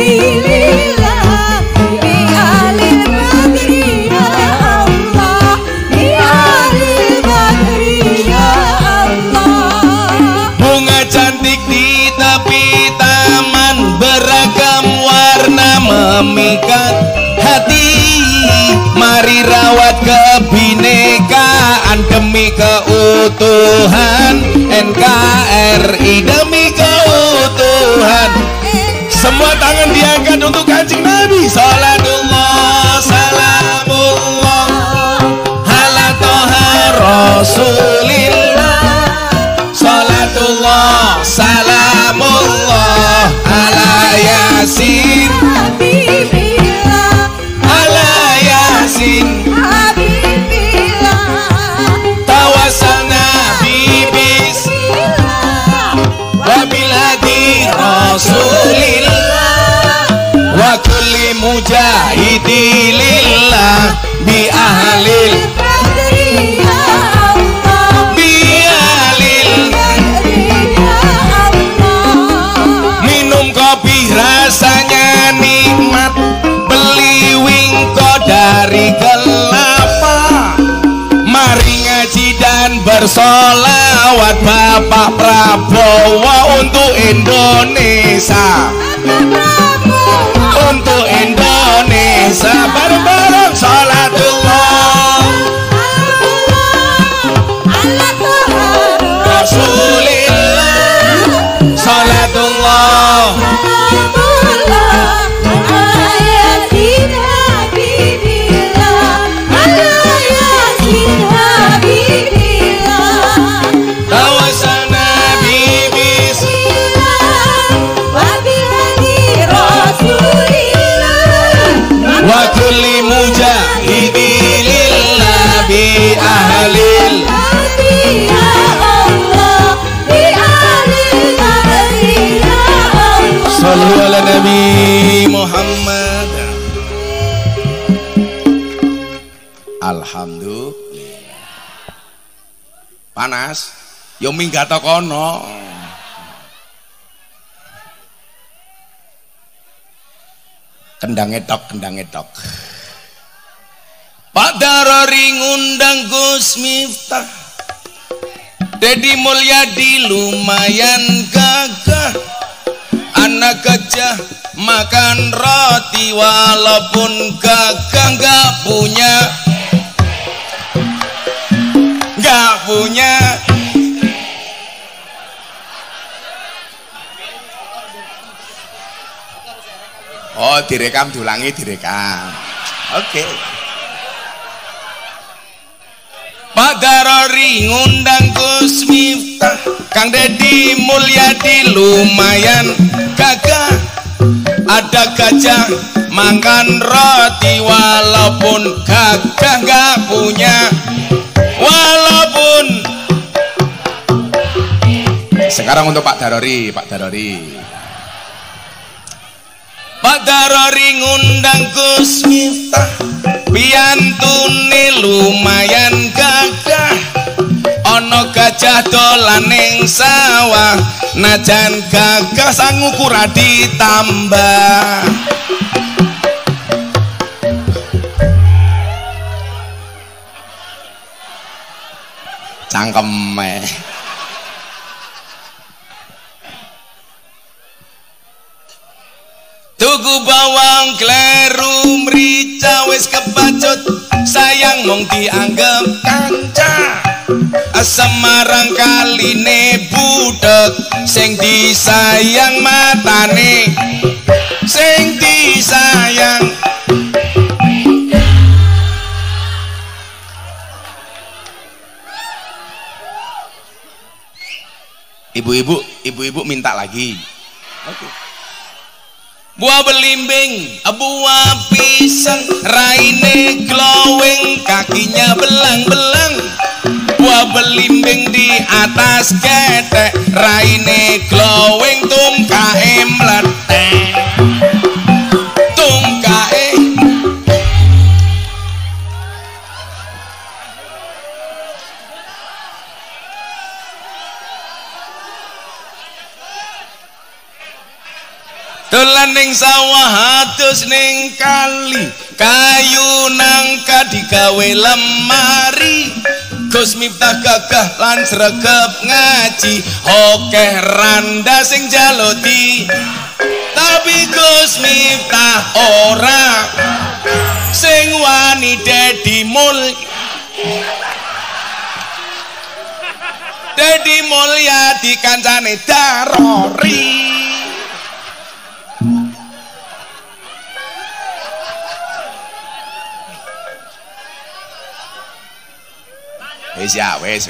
Speaker 3: mujahidillah bi alil badri ya Allah bi alil badri ya Allah
Speaker 1: bunga cantik di tepi taman beragam warna memikat hati mari rawat kebinekaan demi keutuhan NKRI demi keutuhan semua tangan diangkat untuk Kanjeng Nabi salatullah salamullah ala toha rasulillah salatullah salamullah ala yasin
Speaker 3: habibillah
Speaker 1: ala yasin
Speaker 3: habibillah
Speaker 1: tawasana bibis wabil hadi rasulillah wa kulli mujahidilillah bi ahlil
Speaker 3: badri ya Allah
Speaker 1: bi ahlil
Speaker 3: badri ya Allah
Speaker 1: minum kopi rasanya nikmat beli wingko dari kelapa mari ngaji dan bersolawat Bapak Prabowo untuk Indonesia untuk Indonesia bareng-bareng salatullah
Speaker 3: ala toha
Speaker 1: rasulillah salatullah
Speaker 3: salamullah ala yasin habibillah ala yasin habibillah
Speaker 1: tawasana bibis
Speaker 3: wabil hadi rasulillah
Speaker 1: wa kulli mujahidilillah bi ahlil
Speaker 3: badri ya Allah bi alil badri ya Allah
Speaker 1: sallu ala nabi Muhammad alhamdulillah panas yo minggat kono kendang etok Pak Darori ngundang Gus Miftah Dedi Mulyadi lumayan gagah anak gajah makan roti walaupun gagah nggak punya oh direkam diulangi direkam oke. Pak Darori ngundang Gus Miftah Kang Dedi Mulyadi lumayan gagah ada gajah makan roti walaupun gagah nggak punya sekarang untuk Pak Darori. Pak Darori ngundang Gus Miftah, piyantune lumayan gagah. Ono gajah dolan ning sawah, najan gagah sang ukura ditambah. Cangkeme. Tuku bawang kleru mrica wis kepacut, sayang mung dianggep kanca. Semarang kaline budhek, sing disayang matane, sing disayang. Ibu-ibu minta lagi. Oke. Buah belimbing, buah pisang, raine glowing, kakinya belang-belang. Buah belimbing di atas ketek, raine glowing, tungkae mletek. Tungkae dolan ning sawah adus ning kali, kayu nangka digawe lemari. Gus Miftah gagah lan sregep ngaji, okeh randa sing jaloti, tapi Gus Miftah ora sing wani Dedi Mulya di kancane Darori. Wis ya, wis.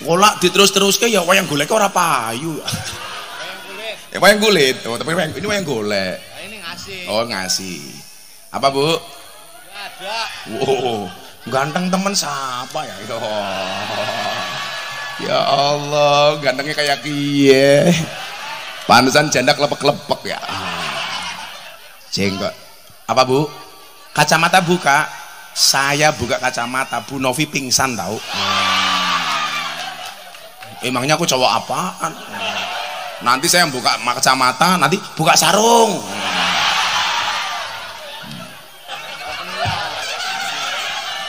Speaker 1: Golak diterus-teruske ya wayang golek ora payu. Wayang kulit. Oh, tapi ini wayang golek.
Speaker 2: Nah, ini ngasih.
Speaker 1: Oh, ngasih. Apa, Bu?
Speaker 2: Ada.
Speaker 1: Wow, ganteng temen siapa ya itu? Ya Allah, gantengnya kayak kiye. Pantesan janda klepek-klepek ya. Jenggot. Apa, Bu? Kacamata buka. Saya buka kacamata, Bu Novi pingsan tahu. Emangnya aku cowok apaan? Nanti saya buka kacamata, nanti buka sarung.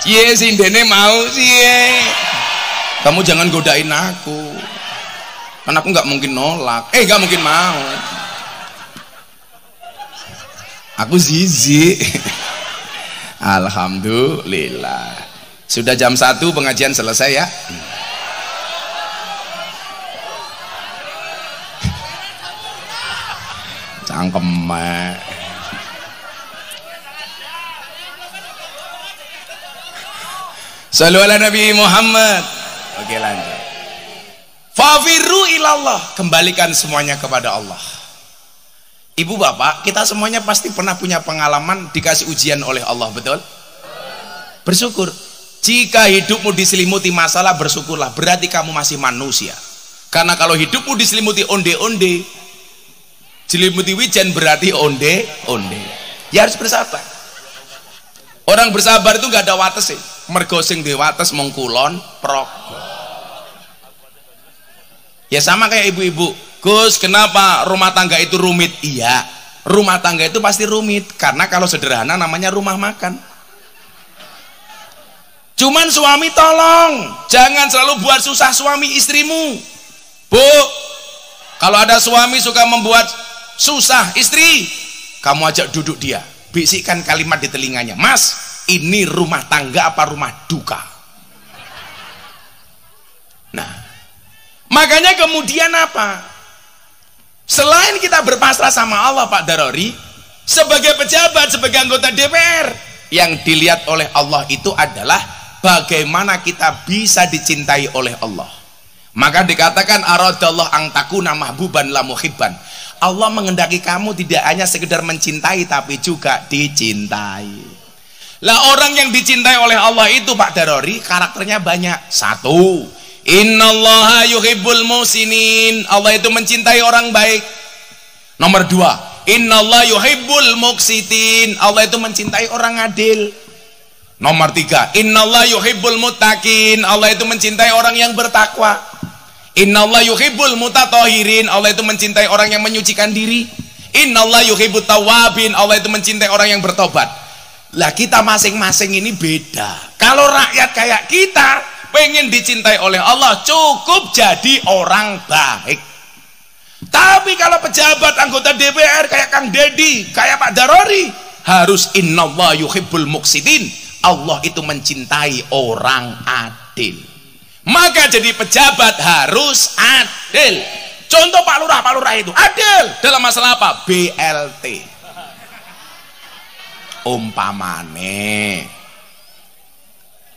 Speaker 1: Cie sindene mau cie. Kamu jangan godain aku. Kan aku nggak mungkin nolak. Nggak mungkin mau. Aku zizi. Alhamdulillah. Sudah jam 1 pengajian selesai ya. Cangkemek. Shallu ala Nabi Muhammad. Oke, lanjut. Fafiru ilallah, kembalikan semuanya kepada Allah. Ibu bapak, kita semuanya pasti pernah punya pengalaman dikasih ujian oleh Allah, betul? Bersyukur. Jika hidupmu diselimuti masalah, bersyukurlah, berarti kamu masih manusia. Karena kalau hidupmu diselimuti onde-onde, diselimuti wijen, berarti onde-onde. Ya harus bersabar. Orang bersabar itu gak ada wates sih. Mergo sing duwe wates mung kulon progo. Ya sama kayak ibu-ibu. Gus, kenapa rumah tangga itu rumit? Iya, rumah tangga itu pasti rumit karena kalau sederhana namanya rumah makan. Cuman suami tolong jangan selalu buat susah suami istrimu. Bu, kalau ada suami suka membuat susah istri, kamu ajak duduk dia, bisikkan kalimat di telinganya, Mas, ini rumah tangga apa rumah duka? Nah, makanya kemudian apa? Selain kita berpasrah sama Allah, Pak Darori, sebagai pejabat, sebagai anggota DPR, yang dilihat oleh Allah itu adalah bagaimana kita bisa dicintai oleh Allah. Maka dikatakan aradallah ang takuna mahbuban la muhibban. Allah mengendaki kamu tidak hanya sekedar mencintai tapi juga dicintai. Lah orang yang dicintai oleh Allah itu, Pak Darori, karakternya banyak. Satu, Innallaha yuhibbul muhsinin. Allah itu mencintai orang baik. Nomor 2, innallaha yuhibbul muqsitin. Allah itu mencintai orang adil. Nomor 3, innallaha yuhibbul muttaqin. Allah itu mencintai orang yang bertakwa. Innallaha yuhibbul mutatahhirin. Allah itu mencintai orang yang menyucikan diri. Innallaha yuhibbut tawwabin. Allah itu mencintai orang yang bertobat. Lah kita masing-masing ini beda. Kalau rakyat kayak kita pengen dicintai oleh Allah, cukup jadi orang baik. Tapi kalau pejabat anggota DPR kayak Kang Dedi, kayak Pak Darori, harus innallaha yuhibbul muqsitin. Allah itu mencintai orang adil. Maka jadi pejabat harus adil. Contoh Pak Lurah itu adil dalam masalah apa? BLT. Umpamane,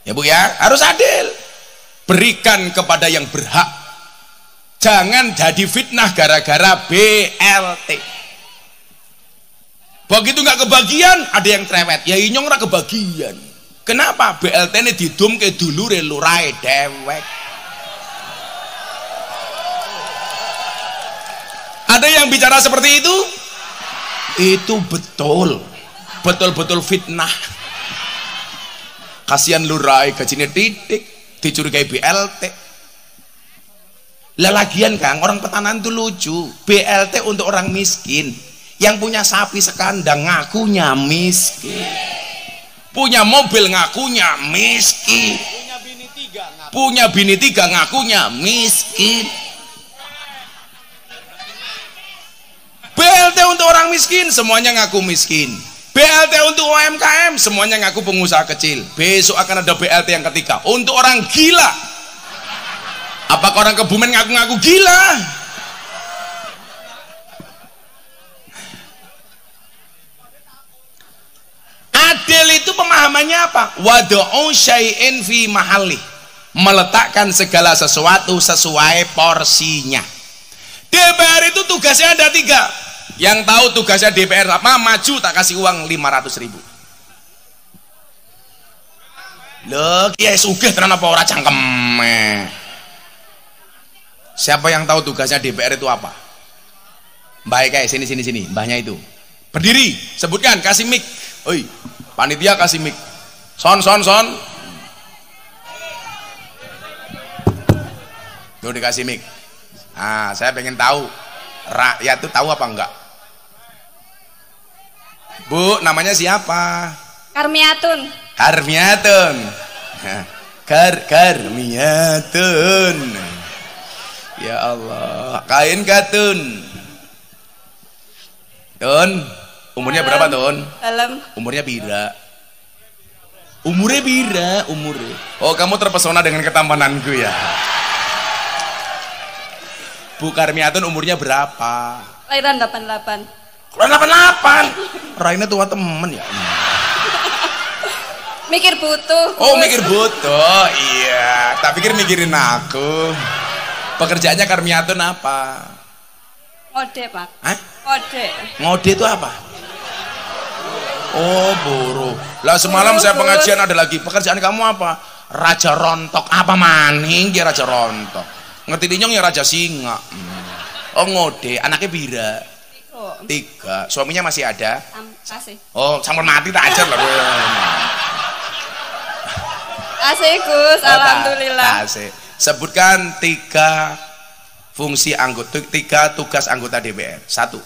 Speaker 1: ya Bu ya, harus adil. Berikan kepada yang berhak. Jangan jadi fitnah gara-gara BLT. Begitu nggak kebagian, ada yang cerewet. Ya inyong ora kebagian. Kenapa? BLT ini didumke dulure lurahe dewek. Ada yang bicara seperti itu? Itu betul. Betul-betul fitnah. Kasihan lurai gajinya titik, dicurigai BLT. Lah lagian Kang, orang Petanan itu lucu. BLT untuk orang miskin. Yang punya sapi sekandang ngakunya miskin. Punya mobil ngakunya miskin. Punya bini tiga ngakunya miskin. BLT untuk orang miskin, semuanya ngaku miskin. BLT untuk UMKM, semuanya ngaku pengusaha kecil. Besok akan ada BLT yang ketiga untuk orang gila. Apakah orang Kebumen ngaku-ngaku gila? Adil itu pemahamannya apa? Wad'u syai'in fi mahalli. Meletakkan segala sesuatu sesuai porsinya. DPR itu tugasnya ada 3. Yang tahu tugasnya DPR apa? Maju tak kasih uang 500.000. Loh, kiai sugih tenan apa ora cangkeme? Siapa yang tahu tugasnya DPR itu apa? Baik kayak sini, mbahnya itu. Berdiri, sebutkan, kasih mic. Oi, panitia kasih mic. Son. Tuh dikasih mic. Nah, saya pengen tahu rakyat itu tahu apa enggak? Bu, namanya siapa?
Speaker 3: Karmiatun.
Speaker 1: Karmiatun. Karmiatun. Ya Allah, kain katun. Tun, umurnya berapa Tun?
Speaker 3: Dalam.
Speaker 1: Umurnya bira. Umurnya. Oh, kamu terpesona dengan ketampananku ya. Bu Karmiatun umurnya berapa?
Speaker 3: Lahiran 88.
Speaker 1: Kalau 88, Raina tua temen ya.
Speaker 3: Mikir butuh.
Speaker 1: Oh, mikir butuh. Iya, tak pikir mikirin aku. Pekerjaannya Karmiatun apa?
Speaker 3: Ngode, Pak.
Speaker 1: Hah?
Speaker 3: Ngode.
Speaker 1: Ngode itu apa? Oh, buruh. Lah semalam saya pengajian ada lagi. Pekerjaan kamu apa? Raja rontok. Apa maning ya Raja rontok? Ngerti dinyong ya Raja singa. Oh, ngode. Anaknya bira. 3. Suaminya masih ada?
Speaker 3: Kasih.
Speaker 1: Oh, sampun mati tak ajar lah.
Speaker 3: Kasih Gus, alhamdulillah.
Speaker 1: Kasih. Sebutkan 3 fungsi anggota, 3 tugas anggota DPR. 1.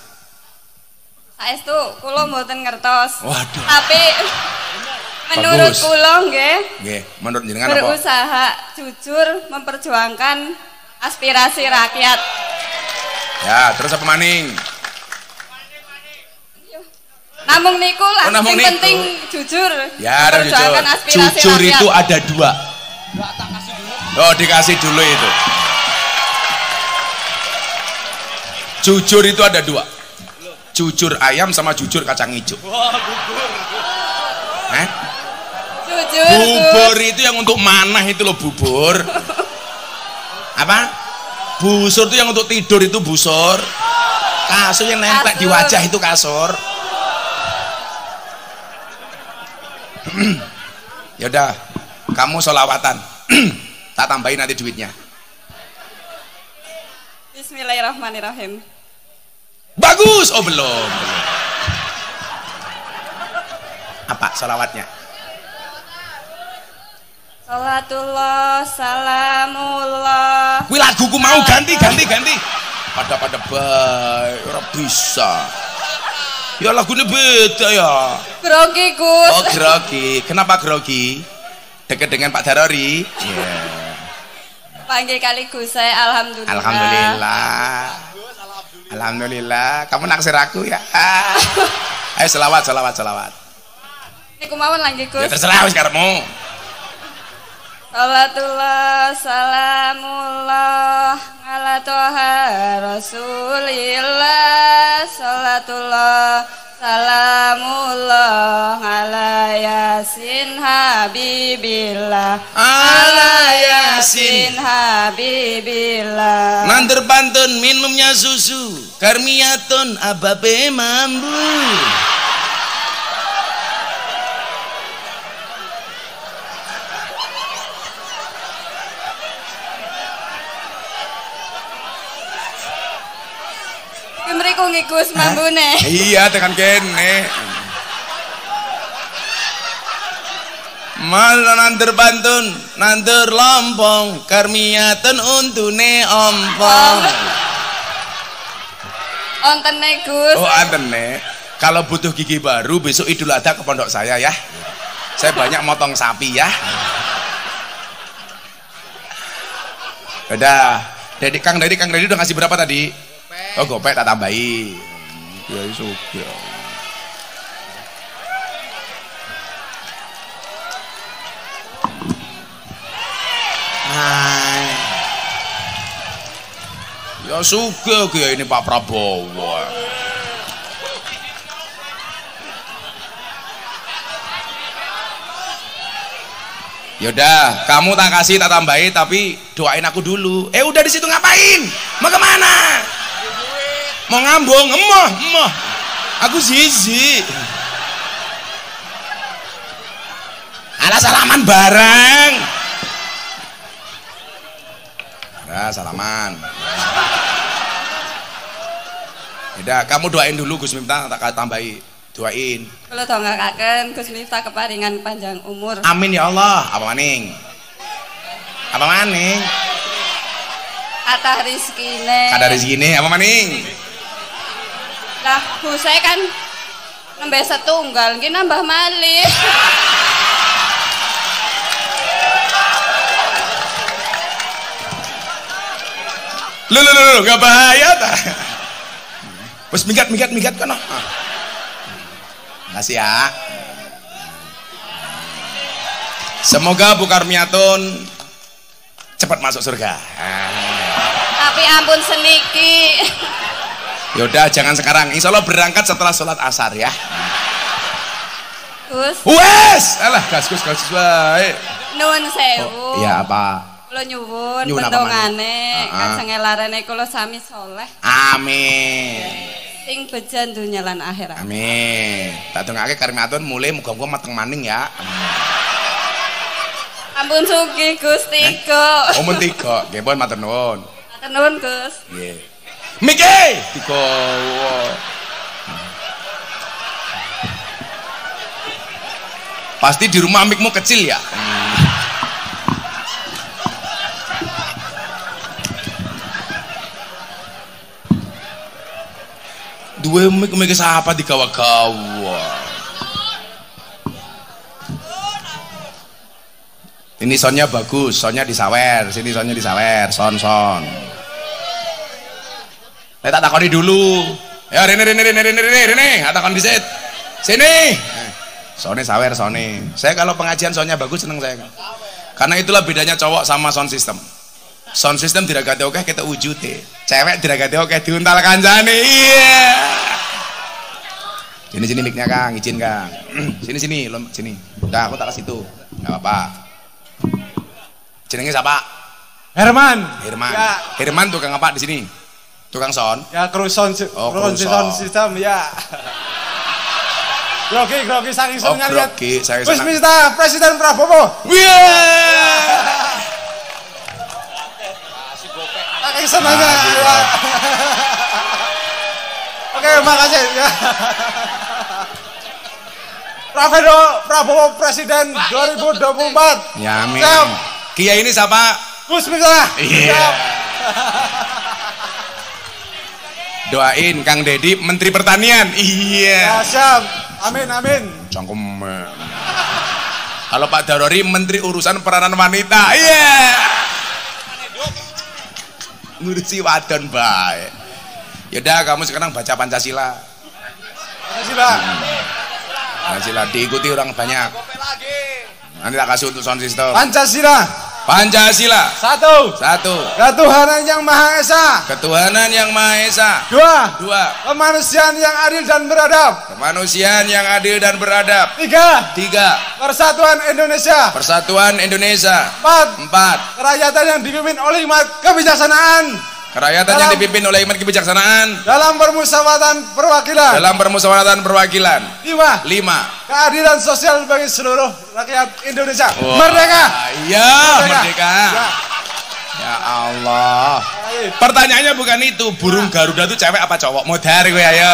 Speaker 3: Saestu kula mboten ngertos.
Speaker 1: Waduh.
Speaker 3: Tapi menurut kula nggih.
Speaker 1: Nggih, menurut jenengan apa?
Speaker 3: Berusaha jujur memperjuangkan aspirasi rakyat.
Speaker 1: Ya, terus apa maning?
Speaker 3: Namung niku lah,
Speaker 1: namung
Speaker 3: yang
Speaker 1: niku.
Speaker 3: penting jujur.
Speaker 1: Ya,
Speaker 3: memperjuangkan aspirasi
Speaker 1: jujur
Speaker 3: rakyat.
Speaker 1: itu ada 2. Oh, dikasih dulu itu. Jujur itu ada 2. Jujur ayam sama jujur kacang hijau.
Speaker 3: Jujur.
Speaker 1: Bubur itu yang untuk manah itu loh, bubur. Apa? Busur itu yang untuk tidur itu busur. Kasur yang nempel di wajah itu kasur. Yaudah, kamu sholawatan. Tak tambahin nanti duitnya.
Speaker 3: Bismillahirrahmanirrahim.
Speaker 1: Bagus. Oh belum. Apa salawatnya?
Speaker 3: Salatullah, salamullah.
Speaker 1: Kuwi laguku mau ganti. Pada baik, ora bisa. Ya lagunya beda ya.
Speaker 3: Grogi Gus.
Speaker 1: Oh grogi. Kenapa grogi? Dekat dengan Pak Darori. Iya.
Speaker 3: Panggil kali Gus saya alhamdulillah.
Speaker 1: Alhamdulillah. Kamu naksir aku ya. Ayo selawat.
Speaker 3: Niku mawon lagi Gus.
Speaker 1: Ya terserah wis karepmu.
Speaker 3: Salatullah, salamullah ala toha rasulillah. Salatullah, salamullah ala yasin habibillah.
Speaker 1: Ala yasin
Speaker 3: habibillah.
Speaker 1: Nandur pantun minumnya susu karmiatun ababe mambu.
Speaker 3: Mriku nggih Gus mambune.
Speaker 1: Iya tekan kene. Malah nandur pantun, nandur lompong, karmiatun untune ompong.
Speaker 3: Ontene Gus.
Speaker 1: Oh antene. Kalau butuh gigi baru besok Idul Adha ke pondok saya ya. Saya banyak motong sapi ya. Udah. Kang Dedi udah ngasih berapa tadi? Oh gopek tak tambahi. Ya suka. Ya suka kayak ini Pak Prabowo. Yaudah, kamu tak kasih tak tambahi tapi doain aku dulu. Udah di situ ngapain? Mau kemana? Mau ngambung? Emoh. Aku zizi. Alah salaman bareng. Nah, salaman. Yaudah, kamu doain dulu Gus Miftah tak tambahi. Doain.
Speaker 3: Kalau dongakaken Gus Miftah keparingan panjang umur.
Speaker 1: Amin ya Allah. Apa maning?
Speaker 3: Kata rizkine.
Speaker 1: Apa maning?
Speaker 3: Lah, saya kan nambah setunggal, nggih nambah malih.
Speaker 1: Loh, enggak bahaya ta. Wis minggat kono. Makasih ya. Semoga Bu Karmiatun cepat masuk surga.
Speaker 3: Tapi ampun seniki.
Speaker 1: Yaudah jangan sekarang, insya Allah berangkat setelah sholat asar ya.
Speaker 3: Gus.
Speaker 1: Wes, alah gas baik.
Speaker 3: Nuwun sewu.
Speaker 1: Iya apa?
Speaker 3: Kula nyuwun
Speaker 1: Nyuwun apa
Speaker 3: pendongane kang ngelarene kula sami saleh.
Speaker 1: Amin.
Speaker 3: Sing bejan dunya lan akhirat.
Speaker 1: Amin. Tak dongake Karmiatun mulai muga-muga mateng maning ya.
Speaker 3: Ampun sugih Gus 3.
Speaker 1: Oh men 3. Nggih pun matur nuwun.
Speaker 3: Matur nuwun Gus.
Speaker 1: Nggih. Miki digowo. Pasti di rumah mikmu kecil ya. Dua mik siapa digawa-gawa. Ini soundnya bagus, soundnya disawer, sini soundnya disawer, son. Tak takoni dulu. Ya Rene, tak takon disit. Sini. Sone sawer sone. Saya kalau pengajian soundnya bagus seneng saya. Karena itulah bedanya cowok sama sound system. Sound system diragati oke kita wujute. Cewek diragati oke diuntal kancane. Iya. Sini mic-nya Kang, izin Kang. Sini, sini. Udah aku tak kasih itu. Enggak apa-apa. Jenenge siapa?
Speaker 2: Herman.
Speaker 1: Ya. Herman tukang apa di sini? Tukang sound?
Speaker 2: Ya sound system ya. Grogi saking senengnya lihat.
Speaker 1: Grogi, saya
Speaker 2: Gus
Speaker 1: senang.
Speaker 2: Miftah, Presiden Prabowo.
Speaker 1: Yeah.
Speaker 2: Saking senengnya Ya. Oke, makasih ya. Prabowo Presiden 2024.
Speaker 1: Ya amin.
Speaker 2: Siap.
Speaker 1: Kiai ini siapa?
Speaker 2: Gus Miftah.
Speaker 1: Iya. Doain Kang Dedi Menteri Pertanian. Iya.
Speaker 2: Ya, siap. Amin, amin.
Speaker 1: Cangkem. Kalau Pak Darori Menteri Urusan Peranan Wanita. Iya. Ngurusi wadon baik. Yaudah kamu sekarang baca Pancasila.
Speaker 2: Pancasila.
Speaker 1: Pancasila diikuti orang banyak. Nanti tak kasih untuk sound system.
Speaker 2: Pancasila.
Speaker 1: Pancasila.
Speaker 2: Satu. Ketuhanan yang Maha Esa.
Speaker 1: Ketuhanan yang Maha Esa.
Speaker 2: Dua. Kemanusiaan yang adil dan beradab.
Speaker 1: Kemanusiaan yang adil dan beradab.
Speaker 2: Tiga. Persatuan Indonesia.
Speaker 1: Persatuan Indonesia. Empat.
Speaker 2: Kerakyatan yang dipimpin oleh hikmat kebijaksanaan.
Speaker 1: Kerakyatan yang dipimpin oleh hikmat kebijaksanaan.
Speaker 2: Dalam permusyawaratan perwakilan. Lima. Keadilan sosial bagi seluruh rakyat Indonesia.
Speaker 1: Wow.
Speaker 2: Merdeka.
Speaker 1: Iya, merdeka. Ya Allah. Pertanyaannya bukan itu, burung Garuda itu cewek apa cowok? Modar gue ayo.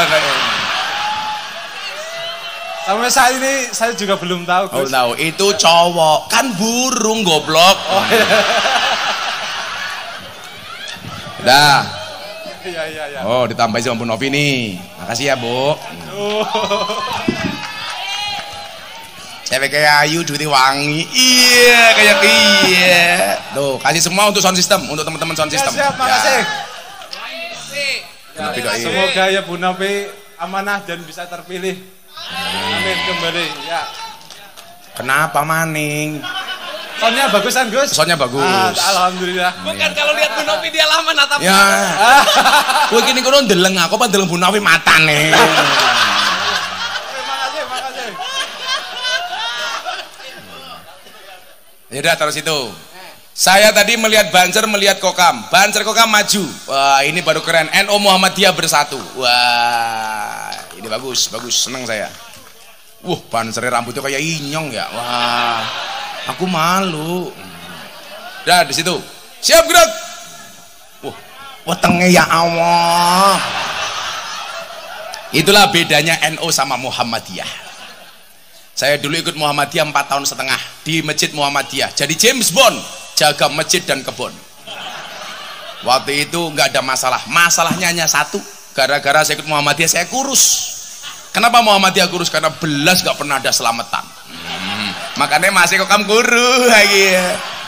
Speaker 2: Sampai saat ini saya juga belum tahu.
Speaker 1: Oh, tahu itu cowok, kan burung goblok.
Speaker 2: Oh, iya.
Speaker 1: Dah.
Speaker 2: Iya.
Speaker 1: Oh, ditambahin sama Bu Novi nih. Makasih ya, Bu. Cewek kayak Ayu, duitnya wangi. Iya, kayak iya. Tuh, kasih semua untuk sound system, untuk teman-teman sound system.
Speaker 2: Ya, siap, makasih.
Speaker 1: Ya.
Speaker 2: Semoga ya Bu Novi amanah dan bisa terpilih. Amin kembali. Ya.
Speaker 1: Kenapa maning?
Speaker 2: Soundnya bagusan Gus.
Speaker 1: Soundnya bagus.
Speaker 2: Alhamdulillah.
Speaker 4: Bukan kalau lihat Bu Novi dia lama natap.
Speaker 1: Ya. Kowe kini kono ndeleng aku apa ndeleng Bu Novi matane.
Speaker 2: Makasih.
Speaker 1: Ya udah taruh situ. Saya tadi melihat Banser, melihat Kokam. Banser Kokam maju. Wah, ini baru keren. NU Muhammadiyah bersatu. Wah, ini bagus, seneng saya. Banser rambutnya kayak inyong ya. Wah. Aku malu. Dah di situ. Siap gerak. Wetenge ya Allah. Itulah bedanya NU sama Muhammadiyah. Saya dulu ikut Muhammadiyah 4 tahun setengah di Masjid Muhammadiyah. Jadi James Bond, jaga masjid dan kebun. Waktu itu nggak ada masalah. Masalahnya hanya satu. Gara-gara saya ikut Muhammadiyah saya kurus. Kenapa Muhammadiyah kurus? Karena belas nggak pernah ada selamatan. Makanya masih kok kamu guru lagi.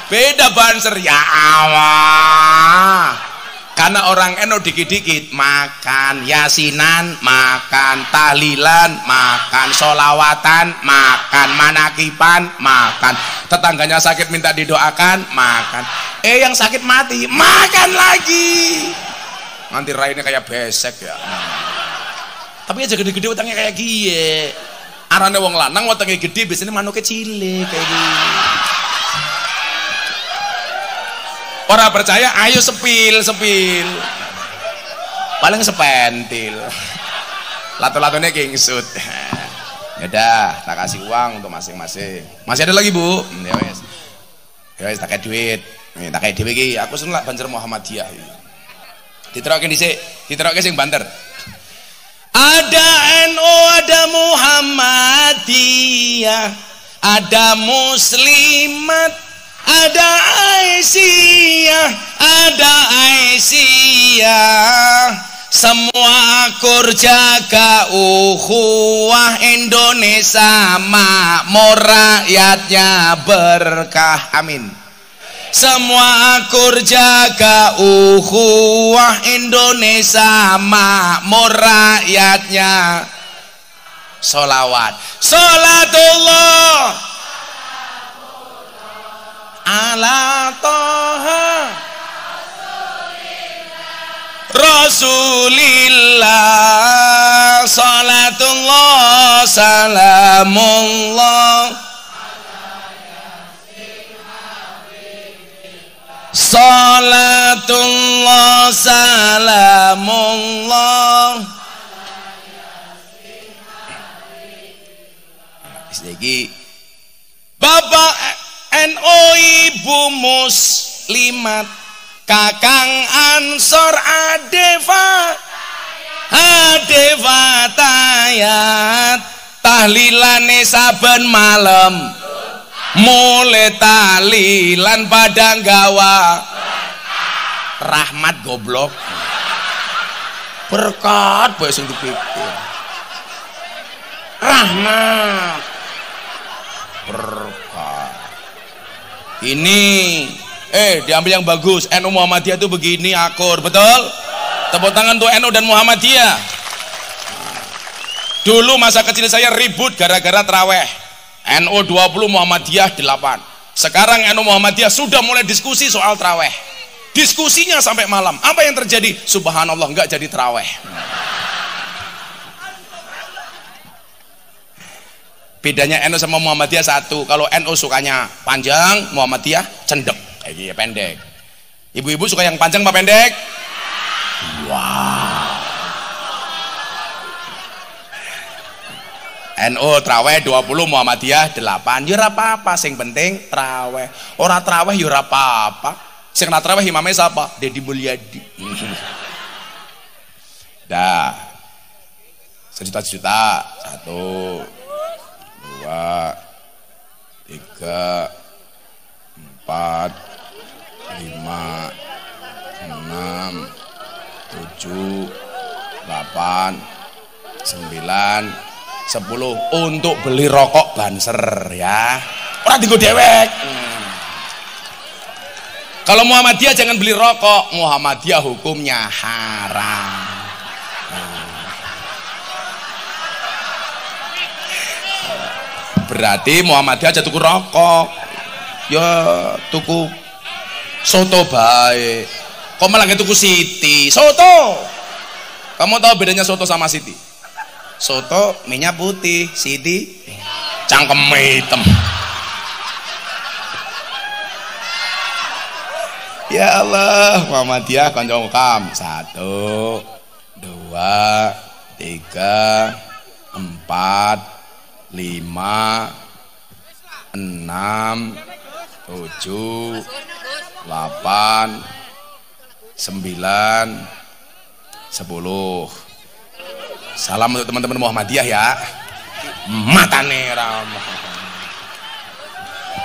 Speaker 1: Beda Banser ya Allah. Karena orang NU dikit-dikit makan yasinan, makan tahlilan, makan solawatan, makan manakipan, makan tetangganya sakit minta didoakan, makan. Yang sakit mati makan lagi. Nanti rainnya kayak besek ya. Tapi aja gede-gede utangnya kayak gie. Arane wong lanang wetenge gede biasanya manuknya cilik kayak gini. Orang percaya ayo sepil paling sepentil lato-latonya kingsut. Yaudah tak kasih uang untuk masing-masing. Masih ada lagi Bu? Ya wes tak kayak duit nih, tak kayak dewe iki aku seneng lah Banser Muhammadiyah diterokke dhisik, diterokke sing banter. Ada NU, ada Muhammadiyah, ada Muslimat, ada Aisyah, semua akur jaga ukhuwah Indonesia makmur rakyatnya berkah, amin. Semua akur jaga ukhuwah Indonesia makmur rakyatnya. Sholawat Sholatullah ala Toha Rasulillah. Sholatullah salamullah Salatullah salamullah. Lagi Bapak NU, Ibu Muslimat, Kakang Ansor Adeva tayat tahlilane saben malam mulai tahlilan padang gawa rahmat goblok berkat bae sing dipikir rahmat berkat ini diambil yang bagus. NU Muhammadiyah itu begini akur, betul? Tepuk tangan untuk NU dan Muhammadiyah. Dulu masa kecil saya ribut gara-gara traweh. NU 20 Muhammadiyah 8. Sekarang NU Muhammadiyah sudah mulai diskusi soal traweh. Diskusinya sampai malam. Apa yang terjadi? Subhanallah, enggak jadi traweh. Bedanya NU sama Muhammadiyah satu. Kalau NU sukanya panjang, Muhammadiyah cendek, kayak gini pendek. Ibu-ibu suka yang panjang apa pendek? Wow. NU traweh 20, Muhammadiyah 8. Ya ora apa-apa, sing penting traweh. Ora traweh ya ora apa-apa. Sing ora traweh imame sapa? Dedi Mulyadi. Dah. Sejuta-juta. 1 2 3 4 5 6 7 8 9 10 untuk beli rokok Banser ya. Ora dienggo dewek. Kalau Muhammadiyah jangan beli rokok, Muhammadiyah hukumnya haram. Berarti Muhammadiyah aja tuku rokok, ya tuku soto baik. Kok malah tuku Siti soto? Kamu tahu bedanya soto sama Siti? Soto minyak putih, Siti cangkem hitam. Ya Allah, Muhammadiyah kanca kam 1 2 3 4 5 6 7 8 9 10 salam untuk teman-teman Muhammadiyah ya. Matane ramah.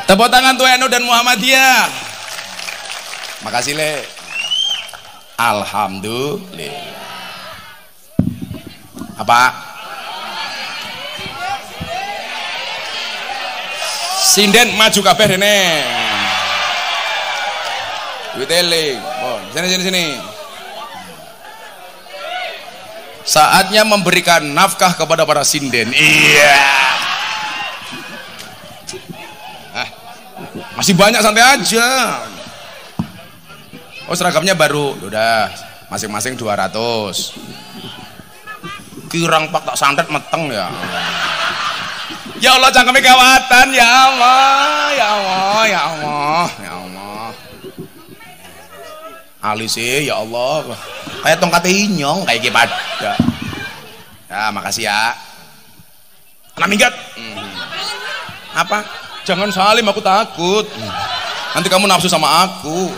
Speaker 1: Tepuk tangan tuh NU dan Muhammadiyah. Makasih le. Alhamdulillah. Apa? Sinden maju kabeh rene. Witeling. Oh, sini. Saatnya memberikan nafkah kepada para sinden. Iya. Masih banyak, santai aja. Oh, seragamnya baru. Udah, masing-masing 200. Kirang pak tak santet meteng ya. Ya Allah, cangkeme kawatan ya Allah, ya Allah, ya Allah, ya Allah. Alise ya Allah. Kayak tongkat inyong kayak gitu pada. Ya, makasih ya. Kena minggat. Apa? Jangan salim, aku takut. Nanti kamu nafsu sama aku.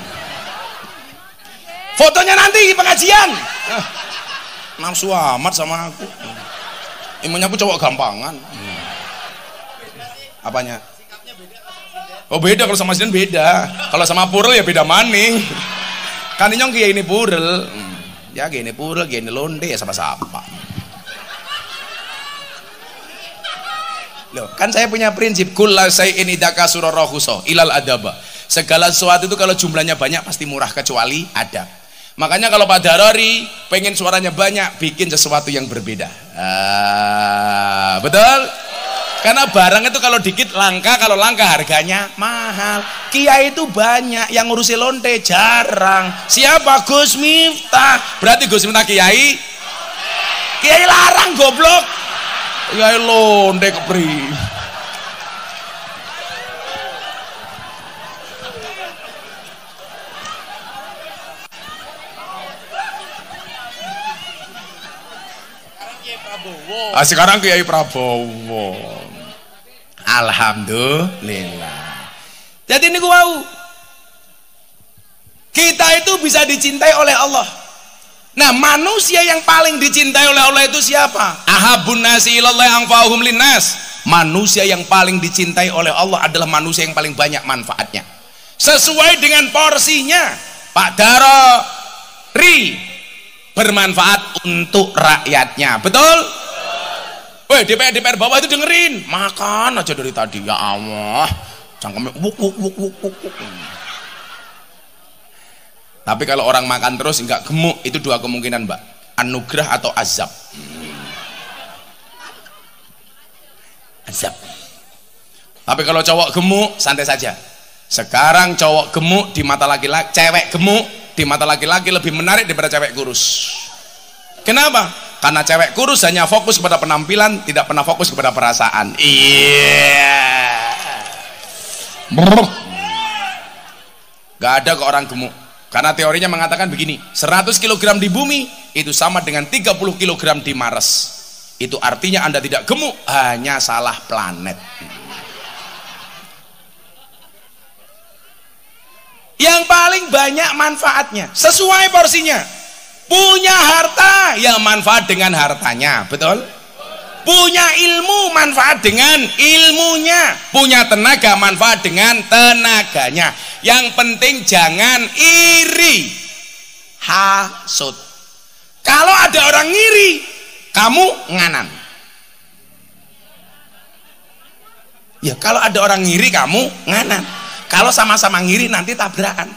Speaker 1: Fotonya nanti pengajian. Nafsu amat sama aku. Imannya aku cowok gampangan. Apanya? Oh beda, kalau sama Sinden beda. Kalau sama Purel ya beda maning. Kan inyong kiai ini Purel. Ya gini Purel, gini Londe ya sama-sama. Loh, kan saya punya prinsip kulla syai'in idza kasura rahusa ilal adaba. Segala sesuatu itu kalau jumlahnya banyak pasti murah kecuali adab. Makanya kalau Pak Darori pengen suaranya banyak, bikin sesuatu yang berbeda. Betul? Karena barang itu kalau dikit langka, kalau langka harganya mahal. Kiai itu banyak, yang ngurusi lonte jarang. Siapa? Gus Miftah. Berarti Gus Miftah kiai? Kiai larang goblok. Kiai lonte kepri. Sekarang Kiai Prabowo. Alhamdulillah. Jadi ini gua Kita itu bisa dicintai oleh Allah. Nah, manusia yang paling dicintai oleh Allah itu siapa? Ahabun nasi ilallah anfa'uhum linnas. Manusia yang paling dicintai oleh Allah adalah manusia yang paling banyak manfaatnya. Sesuai dengan porsinya. Pak Darori bermanfaat untuk rakyatnya. Betul? Weh, DPR bawah itu dengerin. Makan aja dari tadi. Ya Allah. Cangkemnya wuk. Tapi kalau orang makan terus enggak gemuk, itu dua kemungkinan, Mbak. Anugerah atau azab. Azab. Tapi kalau cowok gemuk, santai saja. Sekarang cowok gemuk di mata laki-laki, cewek gemuk di mata laki-laki lebih menarik daripada cewek kurus. Kenapa? Karena cewek kurus hanya fokus kepada penampilan, tidak pernah fokus kepada perasaan. Iya. Gak ada kok orang gemuk. Karena teorinya mengatakan begini, 100 kg di bumi itu sama dengan 30 kg di Mars. Itu artinya Anda tidak gemuk, hanya salah planet. Yang paling banyak manfaatnya, sesuai porsinya. Punya harta, ya manfaat dengan hartanya, betul? Punya ilmu, manfaat dengan ilmunya. Punya tenaga, manfaat dengan tenaganya. Yang penting jangan iri, hasud. Kalau ada orang ngiri, kamu nganan. Ya, kalau ada orang ngiri, kamu nganan. Kalau sama-sama ngiri, nanti tabrakan.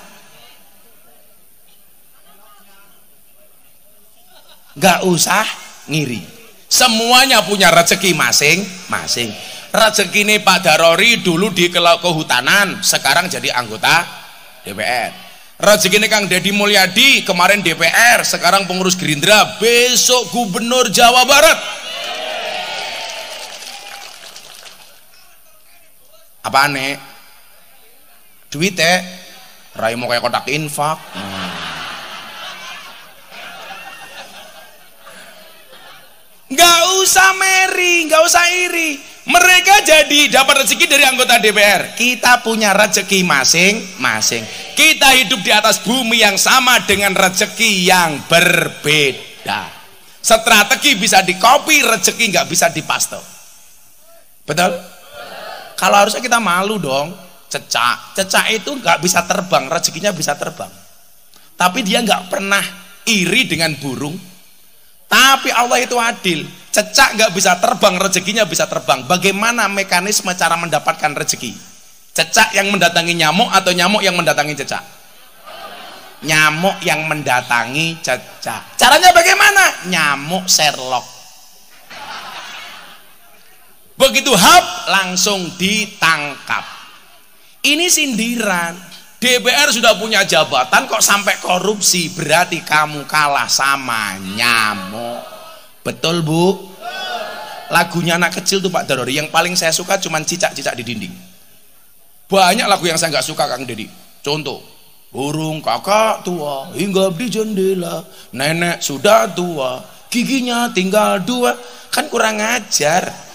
Speaker 1: Gak usah ngiri. Semuanya punya rezeki masing-masing. Rezeki ini Pak Darori dulu di kehutanan, sekarang jadi anggota DPR. Rezeki ini Kang Deddy Mulyadi kemarin DPR, sekarang pengurus Gerindra, besok gubernur Jawa Barat. Apa aneh? Duitnya rai mau kayak kotak infak. Nggak usah meri, nggak usah iri. Mereka jadi dapat rezeki dari anggota DPR. Kita punya rezeki masing-masing. Kita hidup di atas bumi yang sama dengan rezeki yang berbeda. Strategi bisa dikopi, rezeki nggak bisa dipaste. Betul? Kalau harusnya kita malu dong. Cecak itu nggak bisa terbang, rezekinya bisa terbang. Tapi dia nggak pernah iri dengan burung. Tapi Allah itu adil. Cecak nggak bisa terbang, rezekinya bisa terbang. Bagaimana mekanisme cara mendapatkan rezeki? Cecak yang mendatangi nyamuk atau nyamuk yang mendatangi cecak? Nyamuk yang mendatangi cecak. Caranya bagaimana? Nyamuk Sherlock. Begitu hap, langsung ditangkap. Ini sindiran. DPR sudah punya jabatan kok sampai korupsi, berarti kamu kalah sama nyamuk. Betul, Bu? Lagunya anak kecil tuh Pak Darori, yang paling saya suka cuman cicak-cicak di dinding. Banyak lagu yang saya nggak suka Kang Deddy. Contoh, burung kakak tua hinggap di jendela, nenek sudah tua, giginya tinggal 2. Kan kurang ajar.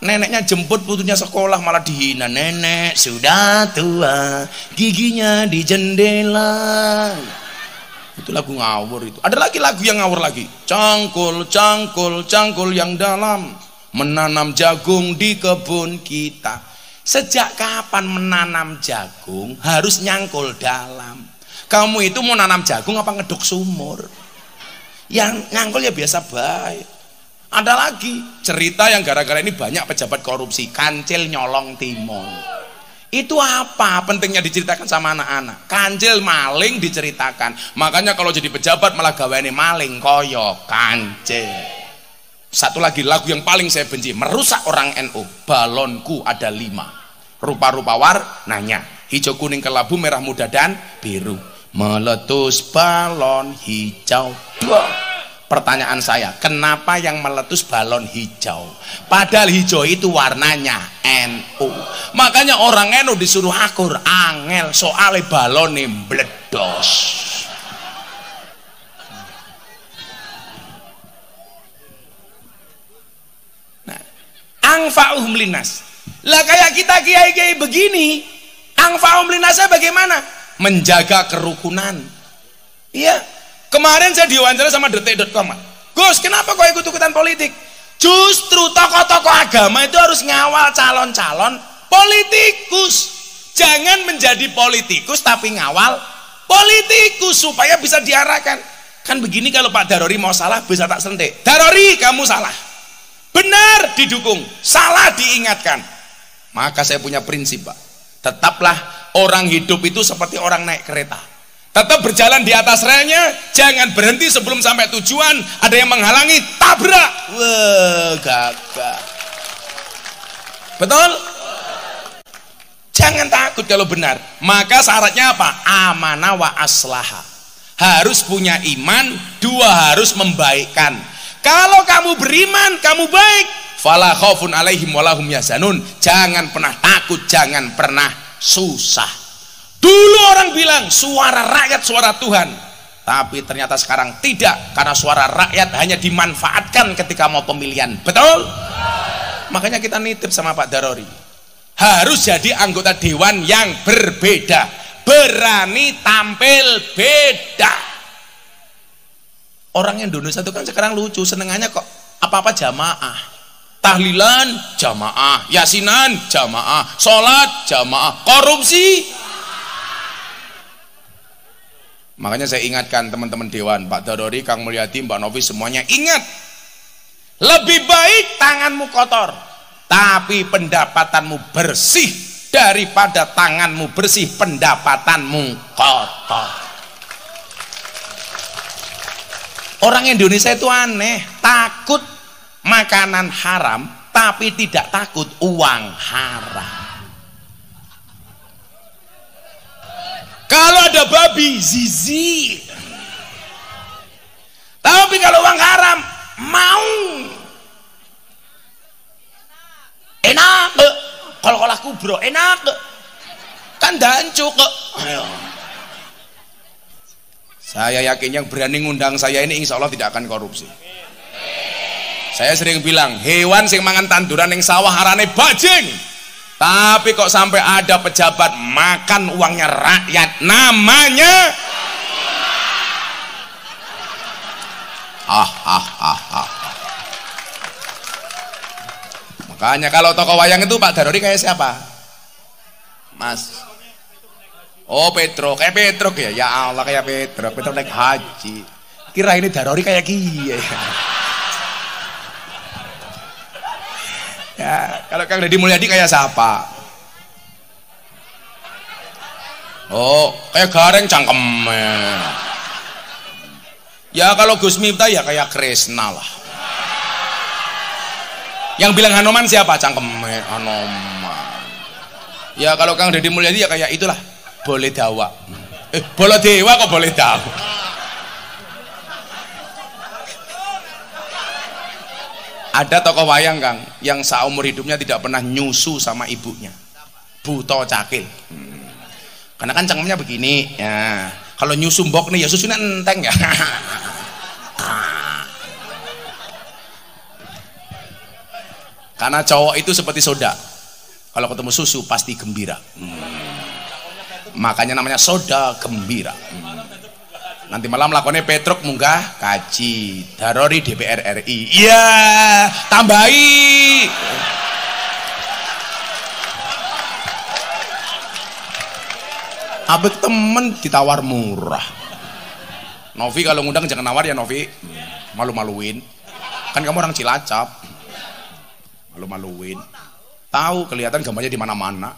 Speaker 1: Neneknya jemput putunya sekolah malah dihina. Nenek sudah tua, giginya di jendela. Itu lagu ngawur itu. Ada lagi lagu yang ngawur lagi. Cangkul, cangkul, cangkul yang dalam, menanam jagung di kebun kita. Sejak kapan menanam jagung harus nyangkul dalam? Kamu itu mau nanam jagung apa ngeduk sumur? Yang nyangkul ya biasa baik. Ada lagi cerita yang gara-gara ini banyak pejabat korupsi, kancil nyolong timun. Itu apa pentingnya diceritakan sama anak-anak? Kancil maling diceritakan. Makanya kalau jadi pejabat malah gaweane maling koyo kancil. Satu lagi lagu yang paling saya benci, merusak orang NU. Balonku ada 5. Rupa-rupa warnanya, hijau, kuning, kelabu, merah muda dan biru. Meletus balon hijau. Pertanyaan saya, kenapa yang meletus balon hijau? Padahal hijau itu warnanya NU. Makanya orang NU disuruh akur, angel soale balone meledos. Nah, angfa'uhum linnas. Lah kayak kita kiai-kiai begini, angfa'uhum linnasnya bagaimana? menjaga kerukunan. Iya, kemarin saya diwawancara sama detik.com. Gus, kenapa kok ikut-ikutan politik? Justru tokoh-tokoh agama itu harus ngawal calon-calon politikus. Jangan menjadi politikus tapi ngawal politikus supaya bisa diarahkan. Kan begini, kalau Pak Darori mau salah bisa tak sentik. Darori, kamu salah. Benar didukung, salah diingatkan. Maka saya punya prinsip, Pak. Tetaplah orang hidup itu seperti orang naik kereta. Tetap berjalan di atas relnya, jangan berhenti sebelum sampai tujuan. Ada yang menghalangi, tabrak. Wah, gagah. Betul? Jangan takut kalau benar. Maka syaratnya apa? Amanah wa aslaha. Harus punya iman, dua harus membaikkan. Kalau kamu beriman, kamu baik. Fala khaufun alaihim walahum yahzanun. Jangan pernah takut, jangan pernah susah. Dulu orang bilang suara rakyat suara Tuhan, tapi ternyata sekarang tidak, karena suara rakyat hanya dimanfaatkan ketika mau pemilihan. Betul? Makanya kita nitip sama Pak Darori, harus jadi anggota dewan yang berbeda, berani tampil beda. Orang Indonesia itu kan sekarang lucu, senengannya kok apa-apa jamaah. Tahlilan jamaah, yasinan jamaah, sholat jamaah, korupsi. Makanya saya ingatkan teman-teman dewan, Pak Darori, Kang Mulyadi, Mbak Novi, semuanya ingat, lebih baik tanganmu kotor tapi pendapatanmu bersih daripada tanganmu bersih pendapatanmu kotor. Orang Indonesia itu aneh, takut makanan haram tapi tidak takut uang haram. Kalau ada babi, zizi. Tapi kalau uang haram, mau. Enak. Kalau aku bro, enak. Kan dancuk. Ayo. Saya yakin yang berani ngundang saya ini insya Allah tidak akan korupsi. Saya sering bilang, hewan sing mangan tanduran yang sawah arane bajing. Tapi kok sampai ada pejabat makan uangnya rakyat, namanya Makanya kalau tokoh wayang itu Pak Darori kayak siapa? Mas. Oh, Petruk, kayak Petruk ya. Ya Allah, kayak Petruk. Petruk naik haji. Kira ini Darori kayak kia ya. Ya, kalau Kang Deddy Mulyadi kayak siapa? Oh, kayak Gareng cangkemnya. Ya kalau Gus Miftah ya kayak Kresna lah. Yang bilang Hanoman siapa? Cangkemnya Hanoman. Ya kalau Kang Deddy Mulyadi ya kayak itulah, boleh dawa. Boleh dewa kok boleh dawa. Ada tokoh wayang, Kang, yang seumur hidupnya tidak pernah nyusu sama ibunya. Buto Cakil. Karena kan cangkemnya begini, ya. Kalau nyusu mbok nih ya susunya enteng ya. Karena cowok itu seperti soda. Kalau ketemu susu pasti gembira. Makanya namanya soda gembira. Nanti malam lakonnya Petruk munggah kaji Darori DPR RI. Iya, tambahi. Abek temen ditawar murah. Novi kalau ngundang jangan nawar ya Novi. Malu-maluin. Kan kamu orang Cilacap. Malu-maluin. Tahu kelihatan gambarnya di mana-mana.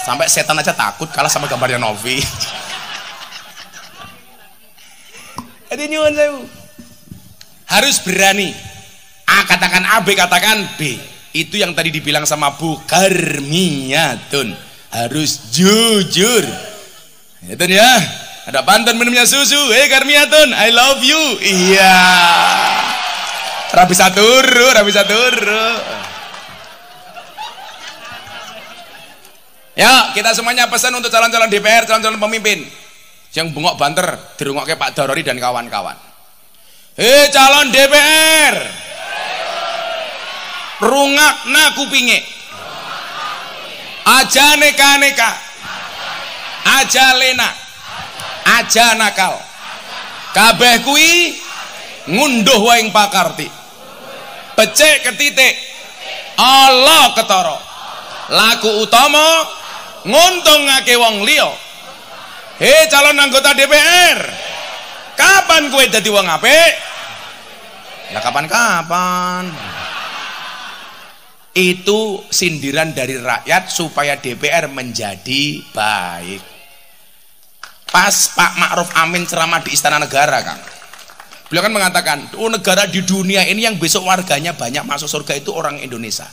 Speaker 1: Sampai setan aja takut kalah sama gambarnya Novi. Jadi nyuwun sewu. Harus berani. A katakan A, B katakan B. Itu yang tadi dibilang sama Bu Karmiyatun. Harus jujur. Itu ya. Ada pantun minumnya susu. Hey Karmiyatun, I love you. Iya. Rabisa turu. Ya, kita semuanya pesan untuk calon-calon DPR, calon-calon pemimpin. Yang bengok banter dirungokke Pak Darori dan kawan-kawan. Hei calon DPR, rungakna kupinge, aja neka-neka, aja lena, aja nakal. Kabeh kuwi ngunduh waing pakarti. Becik ketitik, Allah ketara. Laku utama nguntungake wong liya. Hei calon anggota DPR, kapan kowe dadi wong apik? Lah kapan-kapan. Itu sindiran dari rakyat supaya DPR menjadi baik. Pas Pak Ma'ruf Amin ceramah di Istana Negara, Kang, beliau kan mengatakan, negara di dunia ini yang besok warganya banyak masuk surga itu orang Indonesia.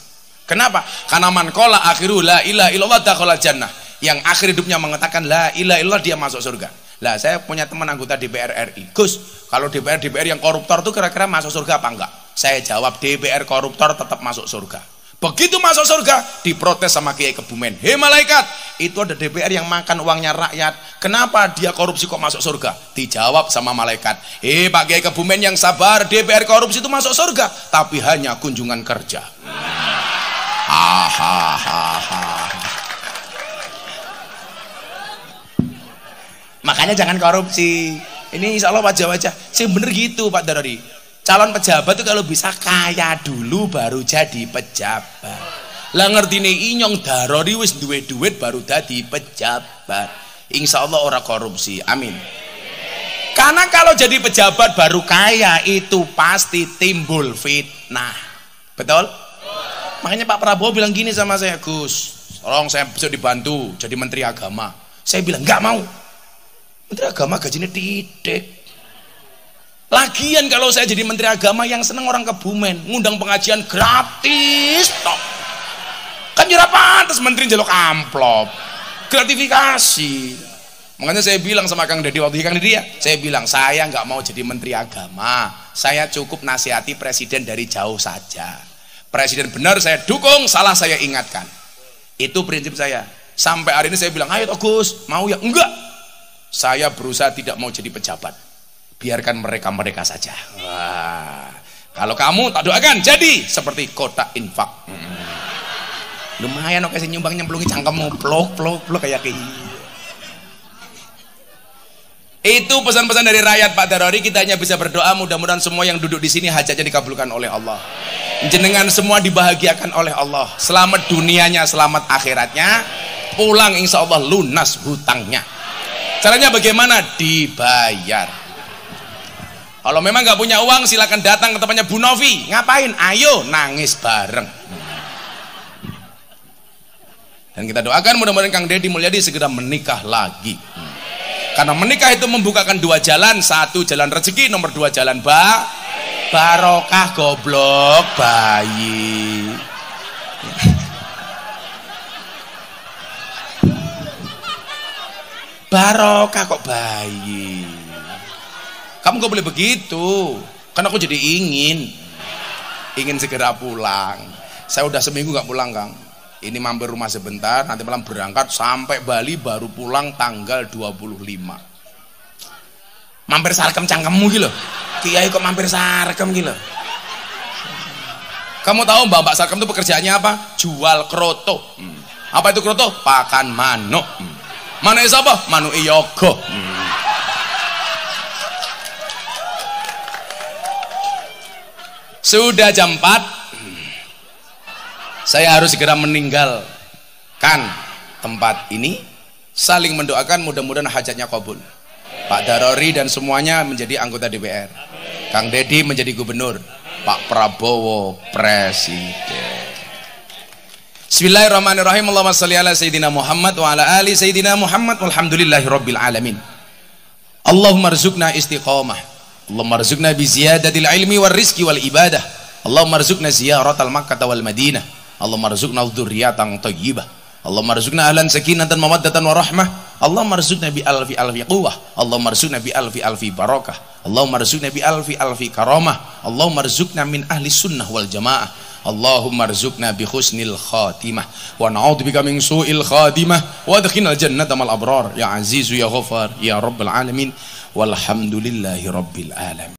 Speaker 1: Kenapa? Karena man qala akhiru la ilaha illallah dakhala jannah. Yang akhir hidupnya mengatakan la ilaha illallah, dia masuk surga. Lah saya punya teman anggota DPR RI, Gus, kalau DPR yang koruptor itu kira-kira masuk surga apa enggak? Saya jawab, DPR koruptor tetap masuk surga. Begitu masuk surga diprotes sama Kiai Kebumen, hei malaikat, itu ada DPR yang makan uangnya rakyat, kenapa dia korupsi kok masuk surga? Dijawab sama malaikat, hei Pak Kiai Kebumen yang sabar, DPR korupsi itu masuk surga tapi hanya kunjungan kerja. Makanya jangan korupsi. Ini insya Allah wajah-wajah sih bener gitu Pak Darori. Calon pejabat itu kalau bisa kaya dulu baru jadi pejabat. Lah ngerti nih inyong Darori wis duwe duit baru jadi pejabat. Insya Allah ora korupsi. Amin. Karena kalau jadi pejabat baru kaya itu pasti timbul fitnah. Betul? Makanya Pak Prabowo bilang gini sama saya, Gus, tolong saya bisa dibantu jadi Menteri Agama. Saya bilang nggak mau. Menteri Agama gajinya titik. Lagian kalau saya jadi Menteri Agama yang seneng orang Kebumen, ngundang pengajian gratis toh. Kan jera pantes menteri njaluk amplop. Gratifikasi. Makanya saya bilang sama Kang Deddy waktu Kang Deddy ya, saya bilang saya nggak mau jadi Menteri Agama. Saya cukup nasihati presiden dari jauh saja. Presiden benar saya dukung, salah saya ingatkan. Itu prinsip saya. Sampai hari ini saya bilang, ayo Gus, mau ya? Enggak. Saya berusaha tidak mau jadi pejabat. Biarkan mereka saja. Wah, kalau kamu tak doakan jadi seperti kotak infak. Lumayan oke, nyumbang nyemplungi cangkemmu, plok kayak itu pesan-pesan dari rakyat Pak Darori. Kita hanya bisa berdoa mudah-mudahan semua yang duduk di sini hajatnya dikabulkan oleh Allah. Jenengan semua dibahagiakan oleh Allah. Selamat dunianya, selamat akhiratnya. Pulang insya Allah lunas hutangnya. Caranya bagaimana? Dibayar. Kalau memang nggak punya uang silakan datang ke tempatnya Bu Novi. Ngapain? Ayo nangis bareng. Dan kita doakan mudah-mudahan Kang Deddy Mulyadi segera menikah lagi. Karena menikah itu membukakan dua jalan. Satu jalan rezeki, nomor dua jalan barokah. Goblok bayi. Barokah kok bayi. Kamu gak boleh begitu. Karena aku jadi ingin segera pulang. Saya udah seminggu gak pulang, Kang. Ini mampir rumah sebentar, nanti malam berangkat sampai Bali, baru pulang tanggal 25. Mampir sarkem cangkemmu gitu. Kiai kok mampir sarkem gitu. Kamu tahu Mbak sarkem itu pekerjaannya apa? Jual kroto. Apa itu kroto? Pakan manuk. Manuk apa? Manuk yogo. Sudah jam 4, saya harus segera meninggalkan tempat ini. Saling mendoakan mudah-mudahan hajatnya kabul. Pak Darori dan semuanya menjadi anggota DPR. Kang Deddy menjadi gubernur. Pak Prabowo presiden. Bismillahirrahmanirrahim. Allahumma shalli ala sayyidina Muhammad wa ala ali sayyidina Muhammad walhamdulillahi rabbil alamin. Allahumma rzuqna istiqamah. Allahumma rzuqna bi ziyadatil ilmi war rizqi wal ibadah. Allahumma rzuqna ziyaratal Makkah wal Madinah. Allahumma rzuqna dzurriyyatan thayyibah. Allahumma rzuqna ahlan sakinatan mawaddatan wa rahmah. Allahumma rzuqna bi alfi quwwah. Allahumma rzuqna bi alfi barakah. Allahumma rzuqna bi alfi karamah. Allahumma rzuqna min ahli sunnah wal jamaah. Allahumma rzuqna bi husnil khatimah wa na'udzubika min su'il khatimah wa adkhilnal jannata mal abrar ya azizu ya ghafar ya rabbal alamin walhamdulillahi rabbil alamin.